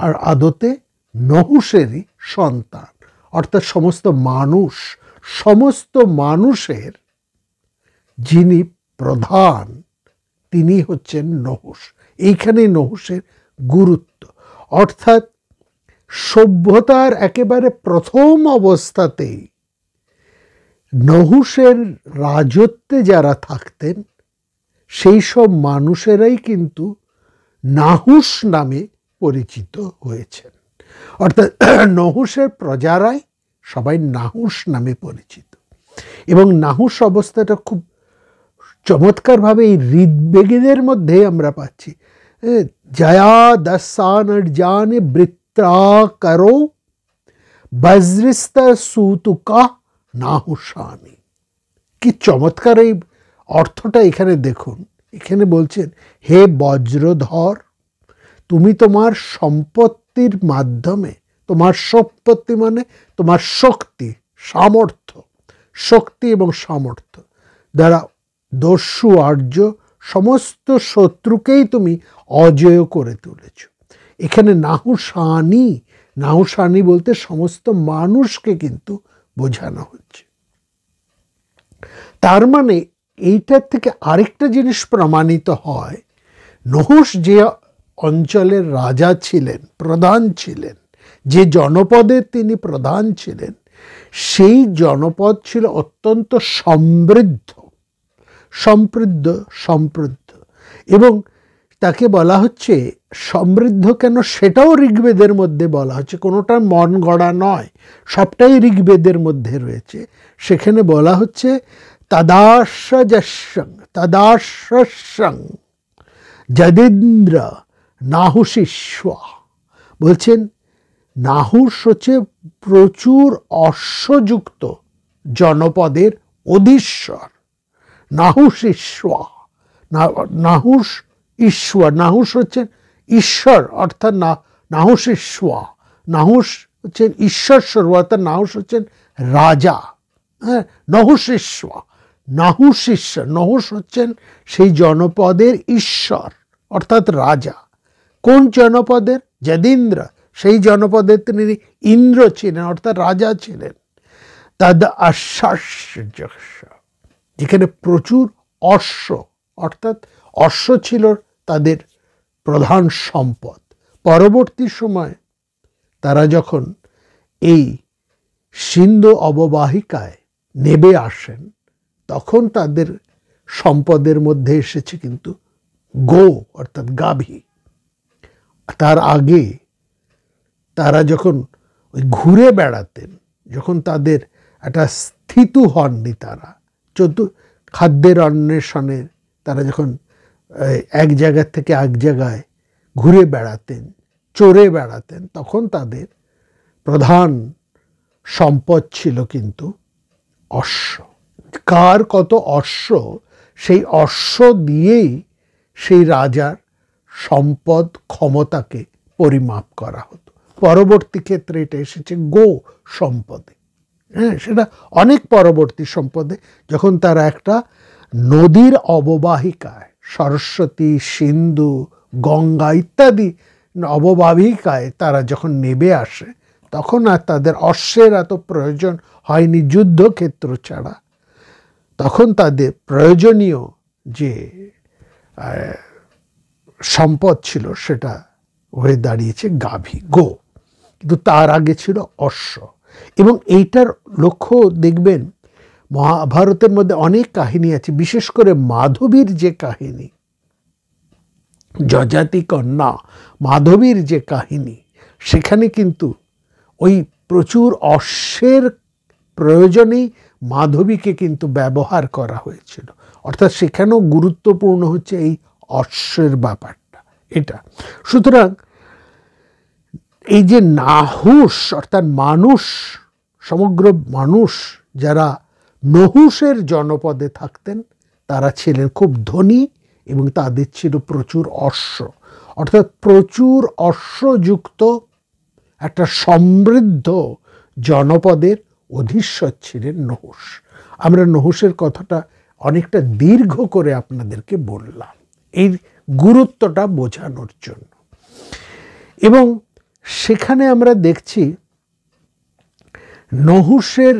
আর আদতে নহুষেরই সন্তান। অর্থাৎ সমস্ত মানুষের যিনি প্রধান, তিনি হচ্ছেন নহুষ। এইখানে নহুষের গুরুত্ব। অর্থাৎ সভ্যতার একেবারে প্রথম অবস্থাতেই নহুষের রাজত্বে যারা থাকতেন, সেই সব মানুষেরাই কিন্তু নাহুষ নামে পরিচিত হয়েছেন। অর্থাৎ নহুষের প্রজারাই সবাই নাহুষ নামে পরিচিত। এবং নাহুষ অবস্থাটা খুব চমৎকারভাবে এই ঋগ্বেদের মধ্যে আমরা পাচ্ছি। জয়া দশানর্জানে বৃত্রা করো বজ্রিস্ত সুতুকা নাহুষানি। কি চমৎকার এই অর্থটা এখানে দেখুন। এখানে বলছেন, হে বজ্রধর, তুমি তোমার সম্পত্তির মাধ্যমে, তোমার সম্পত্তি মানে তোমার শক্তি, সামর্থ্য, শক্তি এবং সামর্থ্য দ্বারা দস্যু আর্য সমস্ত শত্রুকেই তুমি অজেয় করে তুলেছ। এখানে নাহুষানি বলতে সমস্ত মানুষকে কিন্তু বোঝানো হচ্ছে। তার মানে এইটার থেকে আরেকটা জিনিস প্রমাণিত হয়, নহুষ যে অঞ্চলের রাজা ছিলেন, প্রধান ছিলেন, যে জনপদের তিনি প্রধান ছিলেন, সেই জনপদ ছিল অত্যন্ত সমৃদ্ধ এবং তাকে বলা হচ্ছে সমৃদ্ধ কেন, সেটাও ঋগ্বেদের মধ্যে বলা হচ্ছে। কোনোটা মন গড়া নয়, সবটাই ঋগ্বেদের মধ্যে রয়েছে। সেখানে বলা হচ্ছে তদাশ্রয়ং যদীন্দ্র নাহুষিষ্বা। বলছেন নাহুষ হচ্ছে প্রচুর অশ্বযুক্ত জনপদের অধীশ্বর। নাহুষ হচ্ছেন ঈশ্বর, অর্থাৎ নাহুষ হচ্ছেন ঈশ্বর স্বরূপ, অর্থাৎ নাহুষ হচ্ছেন রাজা। হ্যাঁ, নহুষ হচ্ছেন সেই জনপদের ঈশ্বর অর্থাৎ রাজা। কোন জনপদের? যদীন্দ্র, সেই জনপদের তিনি ইন্দ্র ছিলেন অর্থাৎ রাজা ছিলেন। তদ যেখানে প্রচুর অশ্ব, অর্থাৎ অশ্ব ছিল তাদের প্রধান সম্পদ। পরবর্তী সময় তারা যখন এই সিন্ধু অববাহিকায় নেমে আসেন, তখন তাদের সম্পদের মধ্যে এসেছে কিন্তু গো অর্থাৎ গাভী। তার আগে তারা যখন ঘুরে বেড়াতেন, যখন তাদের একটা স্থিত হননি, তারা খাদ্যের অন্বেষণে তারা যখন এক জায়গা থেকে এক জায়গায় ঘুরে বেড়াতেন, চড়ে বেড়াতেন, তখন তাদের প্রধান সম্পদ ছিল কিন্তু অশ্ব। কার কত অশ্ব, সেই অশ্ব দিয়েই সেই রাজার সম্পদ ক্ষমতাকে পরিমাপ করা হতো। পরবর্তী ক্ষেত্রে এটা এসেছে গো সম্পদে। হ্যাঁ, সেটা অনেক পরবর্তী সম্পদে, যখন তারা একটা নদীর অববাহিকায় সরস্বতী, সিন্ধু, গঙ্গা ইত্যাদি অববাহিকায় তারা যখন নেমে আসে, তখন আর তাদের অশ্বের এত প্রয়োজন হয়নি যুদ্ধক্ষেত্র ছাড়া। তখন তাদের প্রয়োজনীয় যে সম্পদ ছিল সেটা হয়ে দাঁড়িয়েছে গাভী, গো। কিন্তু তার আগে ছিল অশ্ব। এবং এইটার লক্ষ্য দেখবেন মহাভারতের মধ্যে অনেক কাহিনী আছে, বিশেষ করে মাধবীর যে কাহিনী, যযাতি কন্যা মাধবীর যে কাহিনী, সেখানে কিন্তু ওই প্রচুর অশ্বের প্রয়োজনেই মাধবীকে কিন্তু ব্যবহার করা হয়েছিল। অর্থাৎ সেখানেও গুরুত্বপূর্ণ হচ্ছে এই অশ্বের ব্যাপারটা, এটা। সুতরাং এই যে নাহুস অর্থাৎ মানুষ, সমগ্র মানুষ যারা নহুষের জনপদে থাকতেন, তারা ছিলেন খুব ধনী এবং তাদের ছিল প্রচুর অশ্ব। অর্থাৎ প্রচুর অশ্বযুক্ত একটা সমৃদ্ধ জনপদের অধীশ্বর ছিলেন নহুষ। আমরা নহুষের কথাটা অনেকটা দীর্ঘ করে আপনাদেরকে বললাম এই গুরুত্বটা বোঝানোর জন্য। এবং সেখানে আমরা দেখছি নহুষের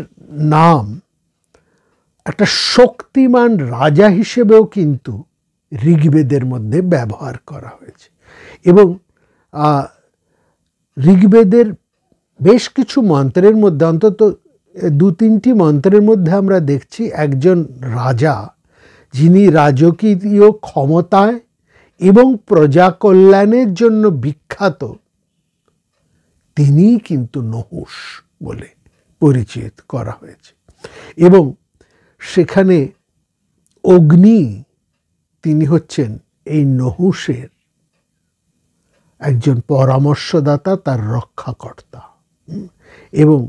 নাম একটা শক্তিমান রাজা হিসেবেও কিন্তু ঋগ্বেদের মধ্যে ব্যবহার করা হয়েছে। এবং ঋগ্বেদের বেশ কিছু মন্ত্রের মধ্যে, অন্তত 2-3টি মন্ত্রের মধ্যে আমরা দেখছি একজন রাজা যিনি রাজকীয় ক্ষমতায় এবং প্রজা কল্যাণের জন্য বিখ্যাত, তিনি কিন্তু নহুষ বলে পরিচিত করা হয়েছে। এবং সেখানে অগ্নি, তিনি হচ্ছেন এই নহুষের একজন পরামর্শদাতা, তার রক্ষাকর্তা। এবং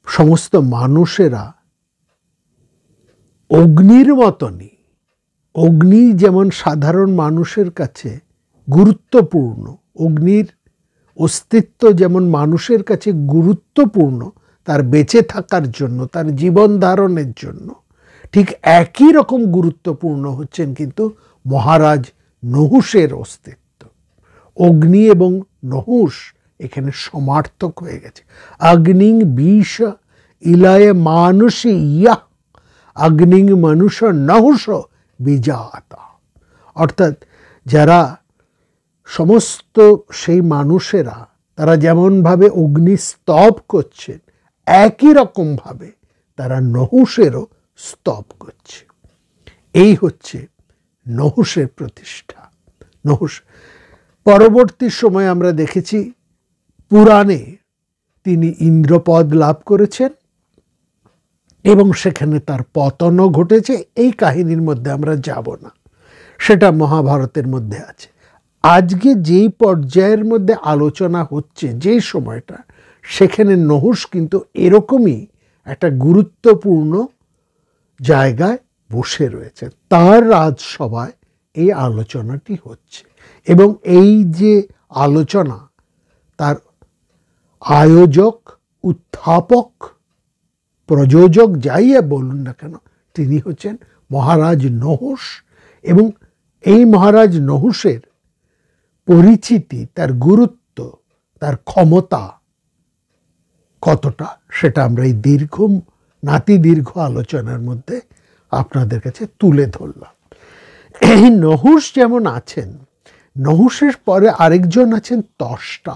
সমস্ত মানুষেরা অগ্নির মতনই, অগ্নি যেমন সাধারণ মানুষের কাছে গুরুত্বপূর্ণ, অগ্নির অস্তিত্ব যেমন মানুষের কাছে গুরুত্বপূর্ণ তার বেঁচে থাকার জন্য, তার জীবন ধারণের জন্য, ঠিক একই রকম গুরুত্বপূর্ণ হচ্ছেন কিন্তু মহারাজ নহুষের অস্তিত্ব। অগ্নি এবং নহুষ এখানে সমার্থক হয়ে গেছে। অগ্নিং বিষ ইলায় মানুষী ইয়া অগ্নিং মানুষ নহুষ বিজাতা। অর্থাৎ যারা সমস্ত সেই মানুষেরা, তারা যেমনভাবে অগ্নি স্তব করছেন, একই রকমভাবে তারা নহুষেরও স্তব করছে। এই হচ্ছে নহুষের প্রতিষ্ঠা। নহুষ পরবর্তী সময়ে আমরা দেখেছি পুরাণে তিনি ইন্দ্রপদ লাভ করেছেন এবং সেখানে তার পতনও ঘটেছে। এই কাহিনীর মধ্যে আমরা যাব না, সেটা মহাভারতের মধ্যে আছে। আজকে যেই পর্যায়ের মধ্যে আলোচনা হচ্ছে, যেই সময়টা, সেখানে নহুষ কিন্তু এরকমই একটা গুরুত্বপূর্ণ জায়গায় বসে রয়েছে। তার রাজসভায় এই আলোচনাটি হচ্ছে এবং এই যে আলোচনা, তার আয়োজক, উত্থাপক, প্রযোজক, যাই বলুন না কেন, তিনি হচ্ছেন মহারাজ নহুষ। এবং এই মহারাজ নহুষের পরিচিতি, তার গুরুত্ব, তার ক্ষমতা কতটা, সেটা আমরা এই নাতিদীর্ঘ আলোচনার মধ্যে আপনাদের কাছে তুলে ধরলাম। এই নহুষ যেমন আছেন, নহুষের পরে আরেকজন আছেন ত্বষ্টা।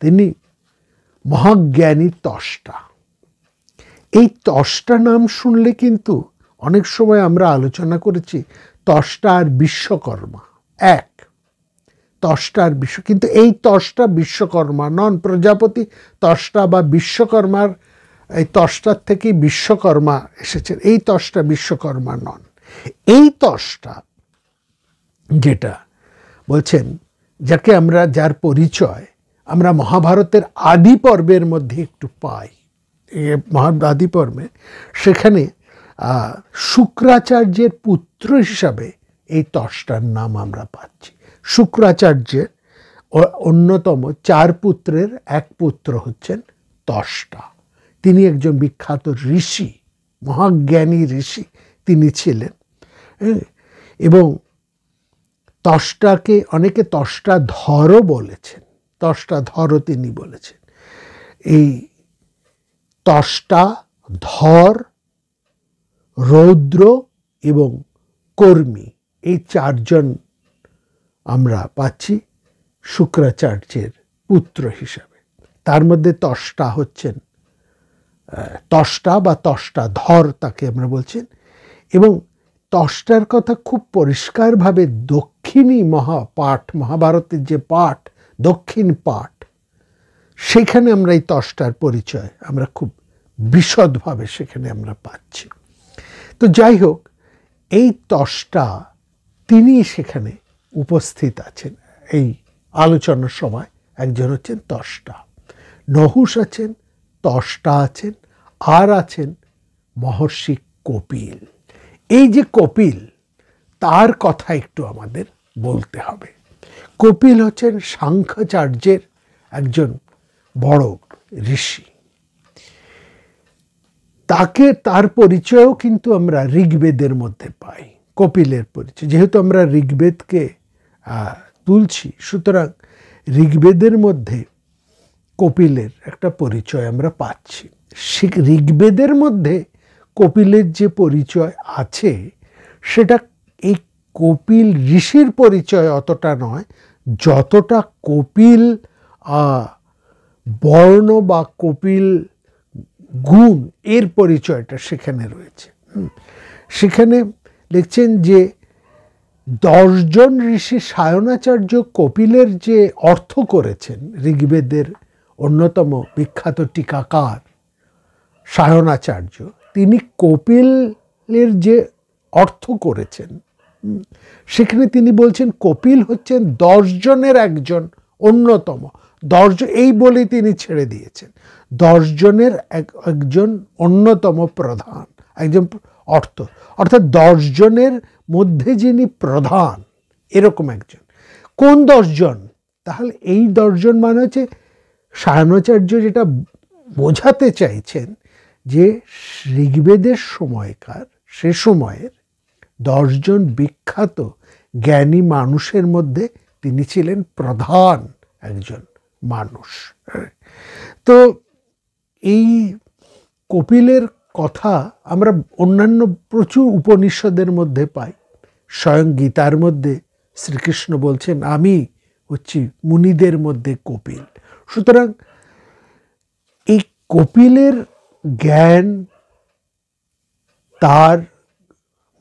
তিনি মহাজ্ঞানী ত্বষ্টা। এই ত্বষ্টা নাম শুনলে কিন্তু অনেক সময় আমরা আলোচনা করেছি ত্বষ্টা আর বিশ্বকর্মা এক। ত্বষ্টা আর বিশ্ব, কিন্তু এই ত্বষ্টা বিশ্বকর্মা নন। প্রজাপতি ত্বষ্টা বা বিশ্বকর্মার, এই ত্বষ্টার থেকেই বিশ্বকর্মা এসেছেন। এই ত্বষ্টা বিশ্বকর্মা নন। এই ত্বষ্টা যেটা বলছেন, যাকে আমরা, যার পরিচয় আমরা মহাভারতের আদি পর্বের মধ্যে একটু পাই, আদি পর্বে, সেখানে শুক্রাচার্যের পুত্র হিসাবে এই ত্বষ্টার নাম আমরা পাচ্ছি। শুক্রাচার্যের অন্যতম 4 পুত্রের এক পুত্র হচ্ছেন ত্বষ্টা। তিনি একজন বিখ্যাত ঋষি, মহাজ্ঞানী ঋষি তিনি ছিলেন। এবং ত্বষ্টাকে অনেকে ত্বষ্টাধরও বলেছেন, ত্বষ্টাধরও তিনি বলেছেন। এই ত্বষ্টা, ধর, রৌদ্র এবং কর্মী, এই চারজন আমরা পাচ্ছি শুক্রাচার্যের পুত্র হিসাবে। তার মধ্যে ত্বষ্টা হচ্ছেন ত্বষ্টা বা ত্বষ্টাধর তাকে আমরা বলছেন। এবং ত্বষ্টার কথা খুব পরিষ্কারভাবে দক্ষিণী মহাপাঠ, মহাভারতের যে পাঠ, দক্ষিণ পাঠ, সেখানে আমরা এই ত্বষ্টার পরিচয় আমরা খুব বিশদভাবে সেখানে আমরা পাচ্ছি। তো যাই হোক, এই ত্বষ্টা তিনি সেখানে উপস্থিত আছেন এই আলোচনার সময়। একজন হচ্ছেন ত্বষ্টা, নহুষ আছেন, ত্বষ্টা আছেন, আর আছেন মহর্ষি কপিল। এই যে কপিল, তার কথা একটু আমাদের বলতে হবে। কপিল হচ্ছেন সাংখ্যাচার্যের একজন বড় ঋষি। তার পরিচয়ও কিন্তু আমরা ঋগ্বেদের মধ্যে পাই, কপিলের পরিচয়। যেহেতু আমরা ঋগ্বেদকে তুলছি, সুতরাং ঋগ্বেদের মধ্যে কপিলের একটা পরিচয় আমরা পাচ্ছি। ঋগ্বেদের মধ্যে কপিলের যে পরিচয় আছে, সেটা এই কপিল ঋষির পরিচয় অতটা নয়, যতটা কপিল বর্ণ বা কপিল গুণ, এর পরিচয়টা সেখানে রয়েছে। সেখানে লিখছেন যে 10 জন ঋষি সায়নাচার্য কপিলের যে অর্থ করেছেন, ঋগ্বেদের অন্যতম বিখ্যাত টিকাকার সায়নাচার্য, তিনি কপিলের যে অর্থ করেছেন, সেখানে তিনি বলছেন কপিল হচ্ছেন 10 জনের একজন অন্যতম। 10 এই বলেই তিনি ছেড়ে দিয়েছেন, 10 জনের একজন অন্যতম প্রধান, একজন অর্থাৎ 10 জনের মধ্যে যিনি প্রধান, এরকম একজন। কোন 10 জন? তাহলে এই 10 জন মানে হচ্ছে সায়নাচার্য যেটা বোঝাতে চাইছেন যে ঋগ্বেদের সময়কার, সে সময়ের 10 জন বিখ্যাত জ্ঞানী মানুষের মধ্যে তিনি ছিলেন প্রধান একজন মানুষ। তো এই কপিলের কথা আমরা অন্যান্য প্রচুর উপনিষদের মধ্যে পাই। স্বয়ং গীতার মধ্যে শ্রীকৃষ্ণ বলছেন, আমি হচ্ছি মুনিদের মধ্যে কপিল। সুতরাং এই কপিলের জ্ঞান, তার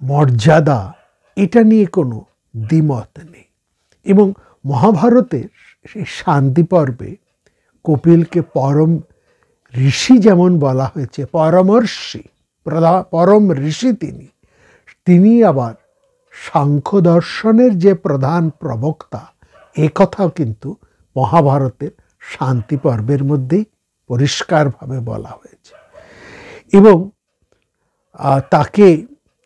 মর্যাদা, এটা নিয়ে কোনো দ্বিমত নেই। এবং মহাভারতের সেই শান্তি পর্বে কপিলকে পরম ঋষি যেমন বলা হয়েছে, পরমর্ষি, পরম ঋষি তিনি আবার সাংখ্য দর্শনের যে প্রধান প্রবক্তা, এ কথাও কিন্তু মহাভারতের শান্তি পর্বের মধ্যেই পরিষ্কারভাবে বলা হয়েছে। এবং তাকে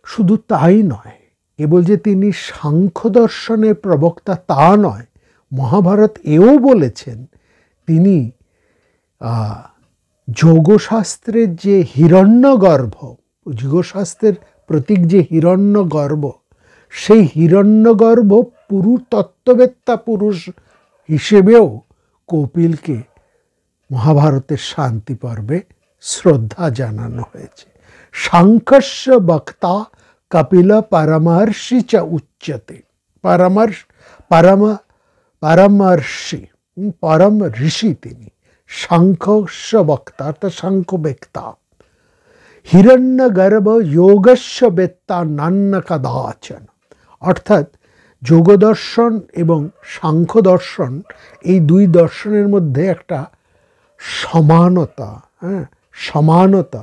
শুধু তাই নয়, কেবল যে তিনি সাংখ্য দর্শনের প্রবক্তা তা নয়, মহাভারত এও বলেছেন তিনি যোগশাস্ত্রের যে হিরণ্যগর্ভ, যোগশাস্ত্রের প্রতীক যে হিরণ্যগর্ভ, সেই হিরণ্যগর্ভ তত্ত্ববেত্তা পুরুষ হিসেবেও কপিলকে মহাভারতের শান্তি পর্বে শ্রদ্ধা জানানো হয়েছে। সাংখ্যস্য বক্তা কপিল পরমর্ষি চ উচ্যতে। পরমর্ষি, পরম ঋষি তিনি, সাংখ্যস্য বক্তা অর্থাৎ সাংখ্য বেক্তা, হিরণ্যগর্ভ যোগস্য বেত্তা নান্য কদাচন। অর্থাৎ যোগদর্শন এবং সাংখ্য দর্শন, এই দুই দর্শনের মধ্যে একটা সমানতা, সমানতা।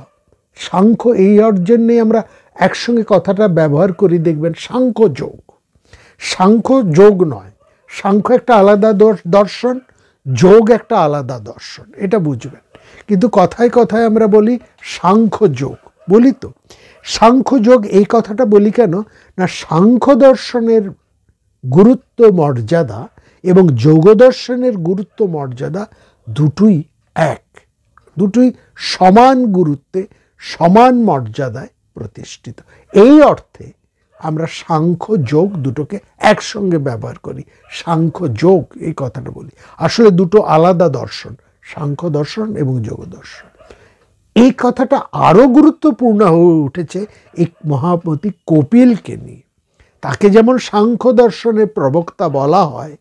সাংখ্য, এই জন্যেই আমরা একসঙ্গে কথাটা ব্যবহার করি, দেখবেন সাংখ্য যোগ। সাংখ্য যোগ নয়, সাংখ্য একটা আলাদা দর্শন, যোগ একটা আলাদা দর্শন, এটা বুঝবেন। কিন্তু কথায় কথায় আমরা বলি সাংখ্য যোগ, বলি তো। সাংখ্য যোগ এই কথাটা বলি কেন না, সাংখ্য দর্শনের গুরুত্ব মর্যাদা এবং যোগ দর্শনের গুরুত্ব মর্যাদা দুটোই এক, দুটোই সমান গুরুত্বে, সমান মর্যাদায় প্রতিষ্ঠিত। এই অর্থে আমরা সাংখ্য যোগ দুটোকে একসঙ্গে ব্যবহার করি। সাংখ্য যোগ এই কথাটা বলি, আসলে দুটো আলাদা দর্শন, সাংখ্য দর্শন এবং যোগ দর্শন। এই কথাটা আরো গুরুত্বপূর্ণ হয়ে উঠেছে এই মহামতি কপিলকে নিয়ে। তাকে যেমন সাংখ্য দর্শনের প্রবক্তা বলা হয়,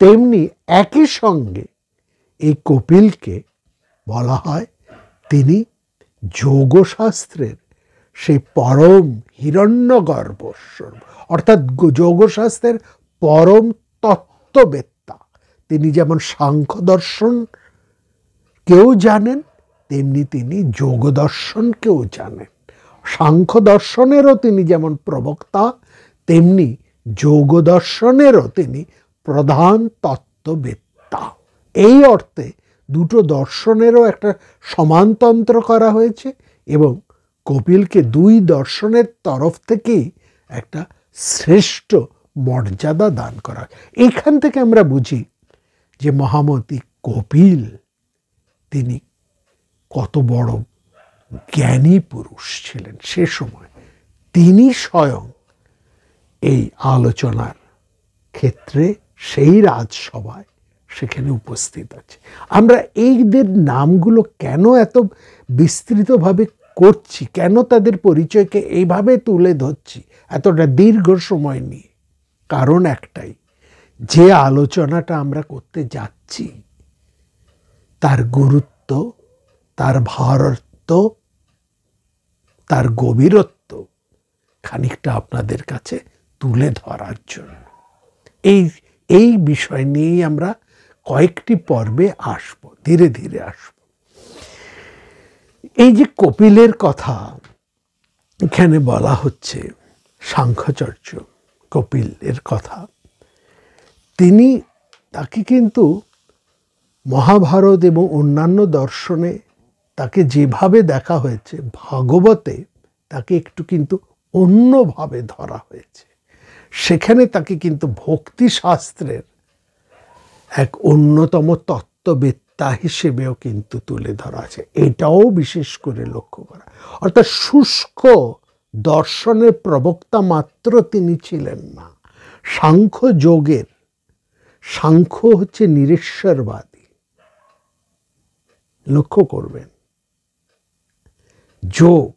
তেমনি একই সঙ্গে এই কপিলকে বলা হয় তিনি যোগশাস্ত্রের সেই পরম হিরণ্যগর্ভ, অর্থাৎ যোগশাস্ত্রের পরম তত্ত্ববেত্তা। তিনি যেমন সাংখ্য দর্শন কেউ জানেন, তেমনি তিনি যোগ দর্শনকেও জানেন। সাংখ্য দর্শনেরও তিনি যেমন প্রবক্তা, তেমনি যোগ দর্শনেরও তিনি প্রধান তত্ত্ববেত্তা। এই অর্থে দুটো দর্শনেরও একটা সমানতন্ত্র করা হয়েছে এবং কপিলকে দুই দর্শনের তরফ থেকেই একটা শ্রেষ্ঠ মর্যাদা দান করা হয়। এখান থেকে আমরা বুঝি যে মহামতি কপিল তিনি কত বড় জ্ঞানী পুরুষ ছিলেন সে সময়। তিনি স্বয়ং এই আলোচনার ক্ষেত্রে সেই রাজসভায় সেখানে উপস্থিত আছে। আমরা এইদের নামগুলো কেন এত বিস্তৃতভাবে করছি, কেন তাদের পরিচয়কে এইভাবে তুলে ধরছি এতটা দীর্ঘ সময় নিয়ে? কারণ একটাই, যে আলোচনাটা আমরা করতে যাচ্ছি তার গুরুত্ব, তার ভারার্থ, তার গভীরত্ব খানিকটা আপনাদের কাছে তুলে ধরার জন্য এই বিষয় নিয়েই আমরা কয়েকটি পর্বে আসব, ধীরে ধীরে আসব। এই যে কপিলের কথা এখানে বলা হচ্ছে, সাংখ্যাচার্য কপিলের কথা, তাকে কিন্তু মহাভারত এবং অন্যান্য দর্শনে তাকে যেভাবে দেখা হয়েছে, ভাগবতে তাকে একটু কিন্তু অন্যভাবে ধরা হয়েছে। সেখানে তাকে কিন্তু ভক্তিশাস্ত্রের এক অন্যতম তত্ত্ববেত্তা হিসেবেও কিন্তু তুলে ধরা আছে। এটাও বিশেষ করে লক্ষ্য করা। অর্থাৎ শুষ্ক দর্শনের প্রবক্তা মাত্র তিনি ছিলেন না। সাংখ্য যোগের, সাংখ্য হচ্ছে নিরেশ্বরবাদী, লক্ষ্য করবেন, যোগ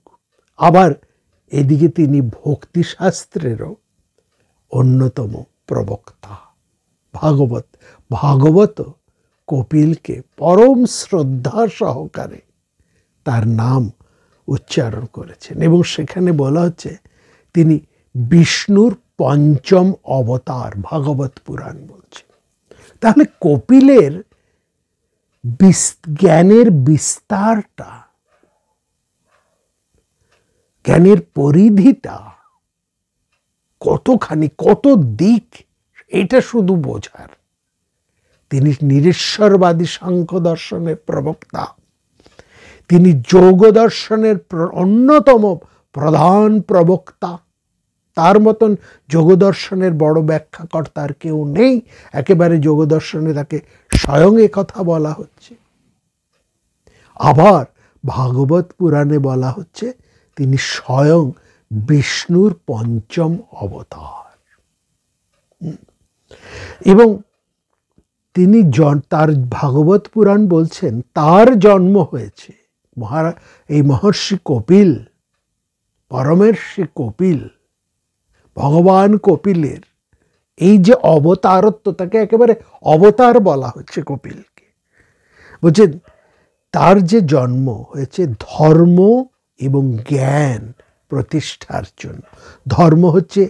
আবার এদিকে তিনি ভক্তিশাস্ত্রেরও অন্যতম প্রবক্তা। ভাগবত কপিলকে পরম শ্রদ্ধা সহকারে তার নাম উচ্চারণ করেছেন এবং সেখানে বলা হচ্ছে তিনি বিষ্ণুর পঞ্চম অবতার, ভাগবত পুরাণ বলছে। তাহলে কপিলের জ্ঞানের বিস্তারটা, জ্ঞানের পরিধিটা কতখানি, কত দিক, এটা শুধু বোঝার। তিনি নিরেশ্বরবাদী সাংখ্য দর্শনের প্রবক্তা, তিনি যোগ দর্শনের অন্যতম প্রধান প্রবক্তা। তার মতন যোগ দর্শনের বড় ব্যাখ্যাকর্তা আর কেউ নেই। একেবারে যোগ দর্শনে তাকে স্বয়ং এ কথা বলা হচ্ছে। আবার ভাগবত পুরাণে বলা হচ্ছে তিনি স্বয়ং বিষ্ণুর পঞ্চম অবতার এবং তিনি তার ভাগবত পুরাণ বলছেন তার জন্ম হয়েছে এই মহর্ষি কপিল, পরমের্ষি কপিল, ভগবান কপিলের এই যে অবতারত্ব, তাকে একেবারে অবতার বলা হচ্ছে কপিলকে। বুঝছেন, তার যে জন্ম হয়েছে ধর্ম এবং জ্ঞান প্রতিষ্ঠার জন্য। ধর্ম হচ্ছে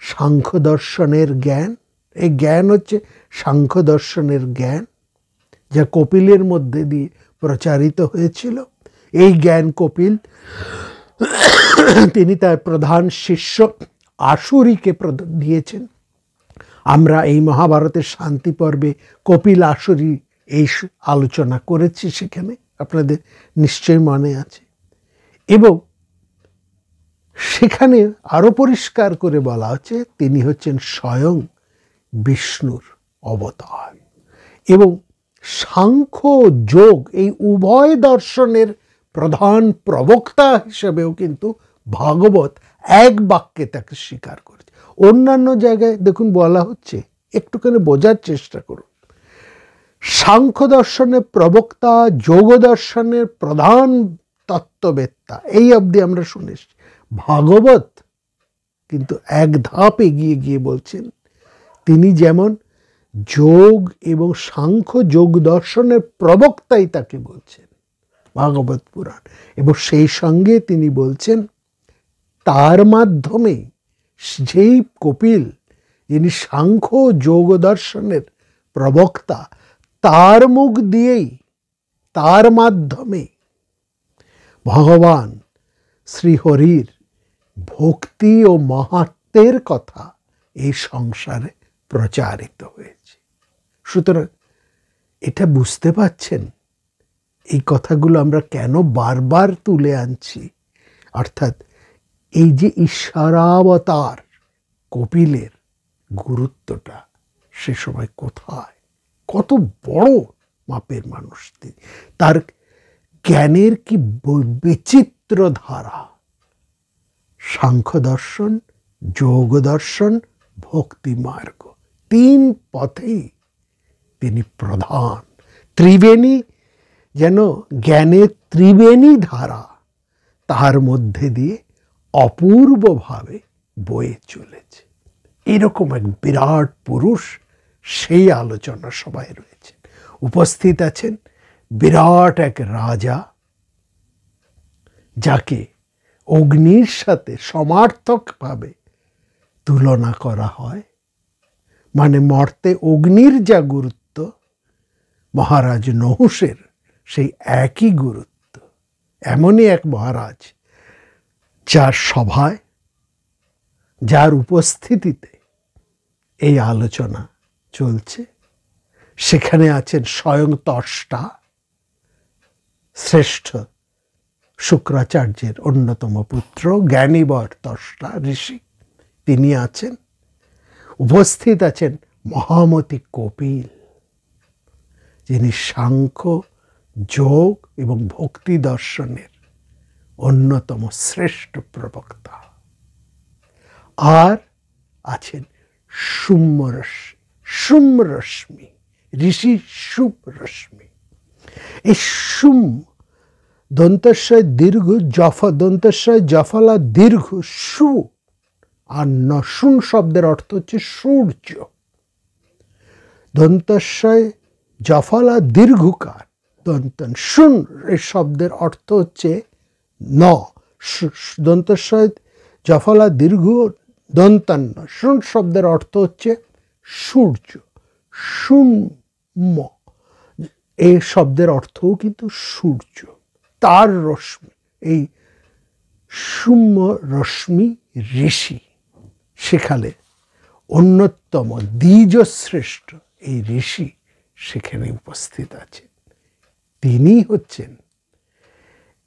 সাংখ্য দর্শনের জ্ঞান, এই জ্ঞান হচ্ছে সাংখ্য দর্শনের জ্ঞান যা কপিলের মধ্যে দিয়ে প্রচারিত হয়েছিল। এই জ্ঞান কপিল তিনি তার প্রধান শিষ্য আসুরিকে দিয়েছেন। আমরা এই মহাভারতের শান্তি পর্বে কপিল আসুরি এই আলোচনা করেছি, সেখানে আপনাদের নিশ্চয় মনে আছে। এবং সেখানে আরো পরিষ্কার করে বলা হচ্ছে তিনি হচ্ছেন স্বয়ং বিষ্ণুর অবতার। এবং সাংখ্য যোগ এই উভয় দর্শনের প্রধান প্রবক্তা হিসেবেও কিন্তু ভাগবত এক বাক্যে তাকে স্বীকার করেছে। অন্যান্য জায়গায় দেখুন বলা হচ্ছে, একটুখানি বোঝার চেষ্টা করুন, সাংখ্য দর্শনের প্রবক্তা, যোগ দর্শনের প্রধান তত্ত্ববেত্তা, এই অবধি আমরা শুনেছি। ভাগবত কিন্তু এক ধাপ এগিয়ে গিয়ে বলছেন, তিনি যেমন যোগ এবং সাংখ্য যোগ দর্শনের প্রবক্তাই তাকে বলছেন ভাগবত পুরাণ, এবং সেই সঙ্গে তিনি বলছেন তার মাধ্যমে যেই কপিল, যিনি সাংখ্য যোগ দর্শনের প্রবক্তা, তার মুখ দিয়েই, তার মাধ্যমে ভগবান শ্রীহরির ভক্তি ও মাহাত্ম্যের কথা এই সংসারে প্রচারিত হয়েছে। সুতরাং এটা বুঝতে পারছেন এই কথাগুলো আমরা কেন বারবার তুলে আনছি, অর্থাৎ এই যে ঈশ্বরাবতার কপিলের গুরুত্বটা সে সময় কোথায়, কত বড় মাপের মানুষ তিনি, তার জ্ঞানের কি বিচিত্র ধারা, সাংখ্য দর্শন, যোগ দর্শন, ভক্তি মার্গ, তিন পথেই তিনি প্রধান। ত্রিবেণী, যেন জ্ঞানের ত্রিবেণী ধারা তার মধ্যে দিয়ে অপূর্বভাবে বয়ে চলেছে। এরকম এক বিরাট পুরুষ সেই আলোচনা সভায় রয়েছেন। উপস্থিত আছেন বিরাট এক রাজা, যাকে অগ্নির সাথে সমার্থকভাবে তুলনা করা হয়। মানে মর্তে অগ্নির যা গুরুত্ব, মহারাজ নহুষের সেই একই গুরুত্ব। এমনই এক মহারাজ, যার সভায়, যার উপস্থিতিতে এই আলোচনা চলছে, সেখানে আছেন স্বয়ং ত্বষ্টা, শ্রেষ্ঠ শুক্রাচার্যের অন্যতম পুত্র, জ্ঞানীবর ত্বষ্টা ঋষি, তিনি আছেন। উপস্থিত আছেন মহামতি কপিল, যিনি সাংখ্য, যোগ এবং ভক্তি দর্শনের অন্যতম শ্রেষ্ঠ প্রবক্তা। আর আছেন শুম্রশ্মি ঋষি, শুভরশ্মি। এই শুম দন্তস্বয় দীর্ঘ, দন্তস্বয় জফলা দীর্ঘ, সু আর নশুন শব্দের অর্থ হচ্ছে সূর্য। দন্তস্বয় জফলা দীর্ঘকার, দন্তন শুন এই শব্দের অর্থ হচ্ছে ন, দন্তস্বয় জফলা দীর্ঘ দন্তান্ন, শুন শব্দের অর্থ হচ্ছে সূর্য। শুম্ম এই শব্দের অর্থও কিন্তু সূর্য, তার রশ্মি। এই শুম্ম রশ্মি ঋষি, সেখানে অন্যতম দ্বিজশ্রেষ্ঠ এই ঋষি সেখানে উপস্থিত আছেন। তিনি হচ্ছেন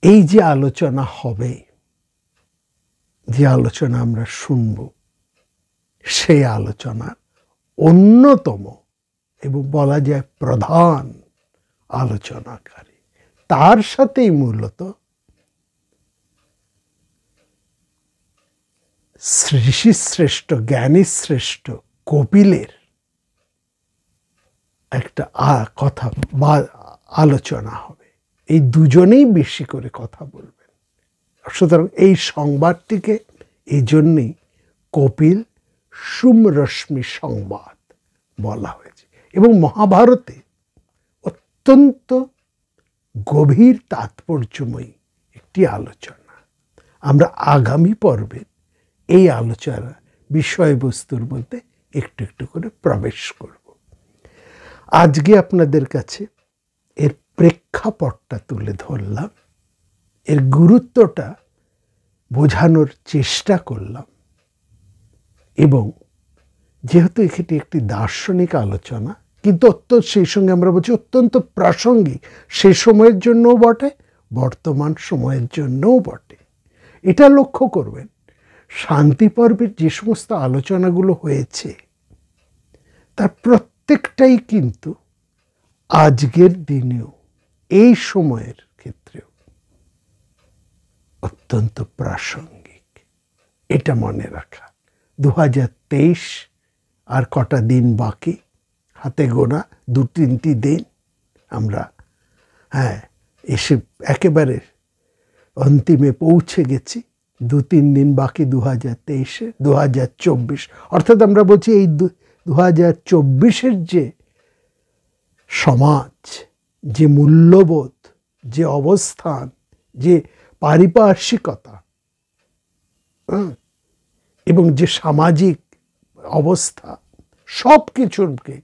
এই যে আলোচনা হবে, যে আলোচনা আমরা শুনব, সেই আলোচনার অন্যতম এবং বলা যায় প্রধান আলোচনাকারী। তার সাথেই মূলত ঋষি শ্রেষ্ঠ, জ্ঞানী শ্রেষ্ঠ কপিলের একটা কথা বা আলোচনা হবে। এই দুজনেই বেশি করে কথা বলবেন। সুতরাং এই সংবাদটিকে এই জন্যেই কপিল শুম্রশ্মি সংবাদ বলা হয়েছে, এবং মহাভারতে অত্যন্ত গভীর তাৎপর্যময়ী একটি আলোচনা। আমরা আগামী পর্বে এই আলোচনা বিষয়বস্তুর মধ্যে একটু একটু করে প্রবেশ করব। আজকে আপনাদের কাছে এর প্রেক্ষাপটটা তুলে ধরলাম, এর গুরুত্বটা বোঝানোর চেষ্টা করলাম, এবং যেহেতু এটি একটি দার্শনিক আলোচনা, কিন্তু সেই সঙ্গে আমরা বলছি অত্যন্ত প্রাসঙ্গিক, সে সময়ের জন্যও বটে, বর্তমান সময়ের জন্যও বটে। এটা লক্ষ্য করবেন, শান্তি পর্বের যে সমস্ত আলোচনাগুলো হয়েছে তার প্রত্যেকটাই কিন্তু আজকের দিনেও, এই সময়ের ক্ষেত্রেও অত্যন্ত প্রাসঙ্গিক। এটা মনে রাখা। 2023 আর কটা দিন বাকি, হাতে গোনা 2-3টি দিন। আমরা এসে একেবারে অন্তিমে পৌঁছে গেছি। 2-3 দিন বাকি 2023-এ, 2024। অর্থাৎ আমরা বলছি এই 2024-এর যে সমাজ, যে মূল্যবোধ, যে অবস্থান, যে পারিপার্শ্বিকতা এবং যে সামাজিক অবস্থা, সব কিছুকে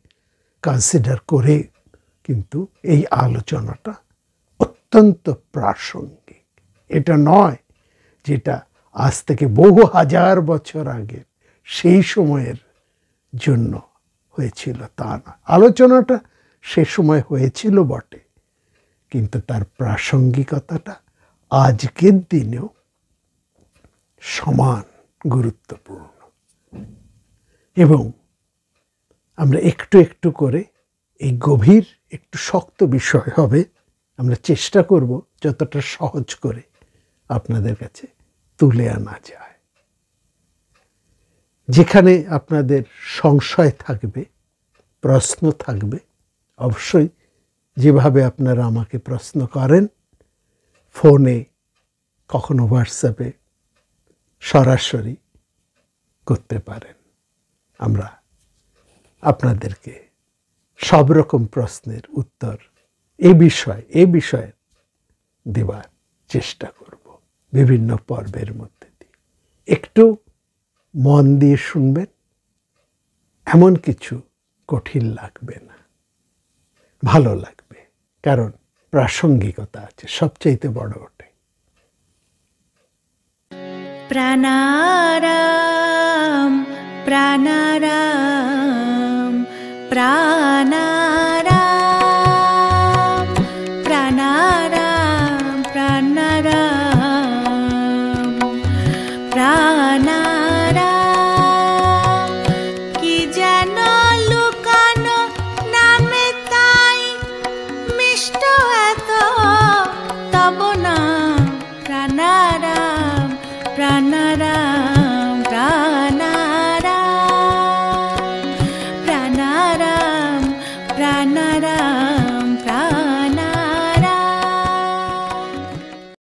কনসিডার করে কিন্তু এই আলোচনাটা অত্যন্ত প্রাসঙ্গিক। এটা নয় যেটা আজ থেকে বহু হাজার বছর আগে সেই সময়ের জন্য হয়েছিল, তা না। আলোচনাটা সে সময় হয়েছিল বটে, কিন্তু তার প্রাসঙ্গিকতাটা আজকের দিনেও সমান গুরুত্বপূর্ণ। এবং আমরা একটু একটু করে এই গভীর, একটু শক্ত বিষয় হবে, আমরা চেষ্টা করব যতটা সহজ করে আপনাদের কাছে তুলে আনা যায়। যেখানে আপনাদের সংশয় থাকবে, প্রশ্ন থাকবে, অবশ্যই যেভাবে আপনারা আমাকে প্রশ্ন করেন, ফোনে, কখনো হোয়াটসঅ্যাপে, সরাসরি করতে পারেন। আমরা আপনাদেরকে সব রকম প্রশ্নের উত্তর এ বিষয়ে দেওয়ার চেষ্টা করব বিভিন্ন পর্বের মধ্যে দিয়ে। একটু মন দিয়ে শুনবেন, এমন কিছু কঠিন লাগবে না, ভালো লাগবে, কারণ প্রাসঙ্গিকতা আছে, সবচাইতে বড় ওটাই। প্রাণারাম প্রাণারাম প্রাণারাম প্রাণারাম প্রাণারাম প্রাণারাম। কি যেন লুকানো নামে তাই মিষ্ট এত তব নাম প্রাণারাম প্রাণারাম।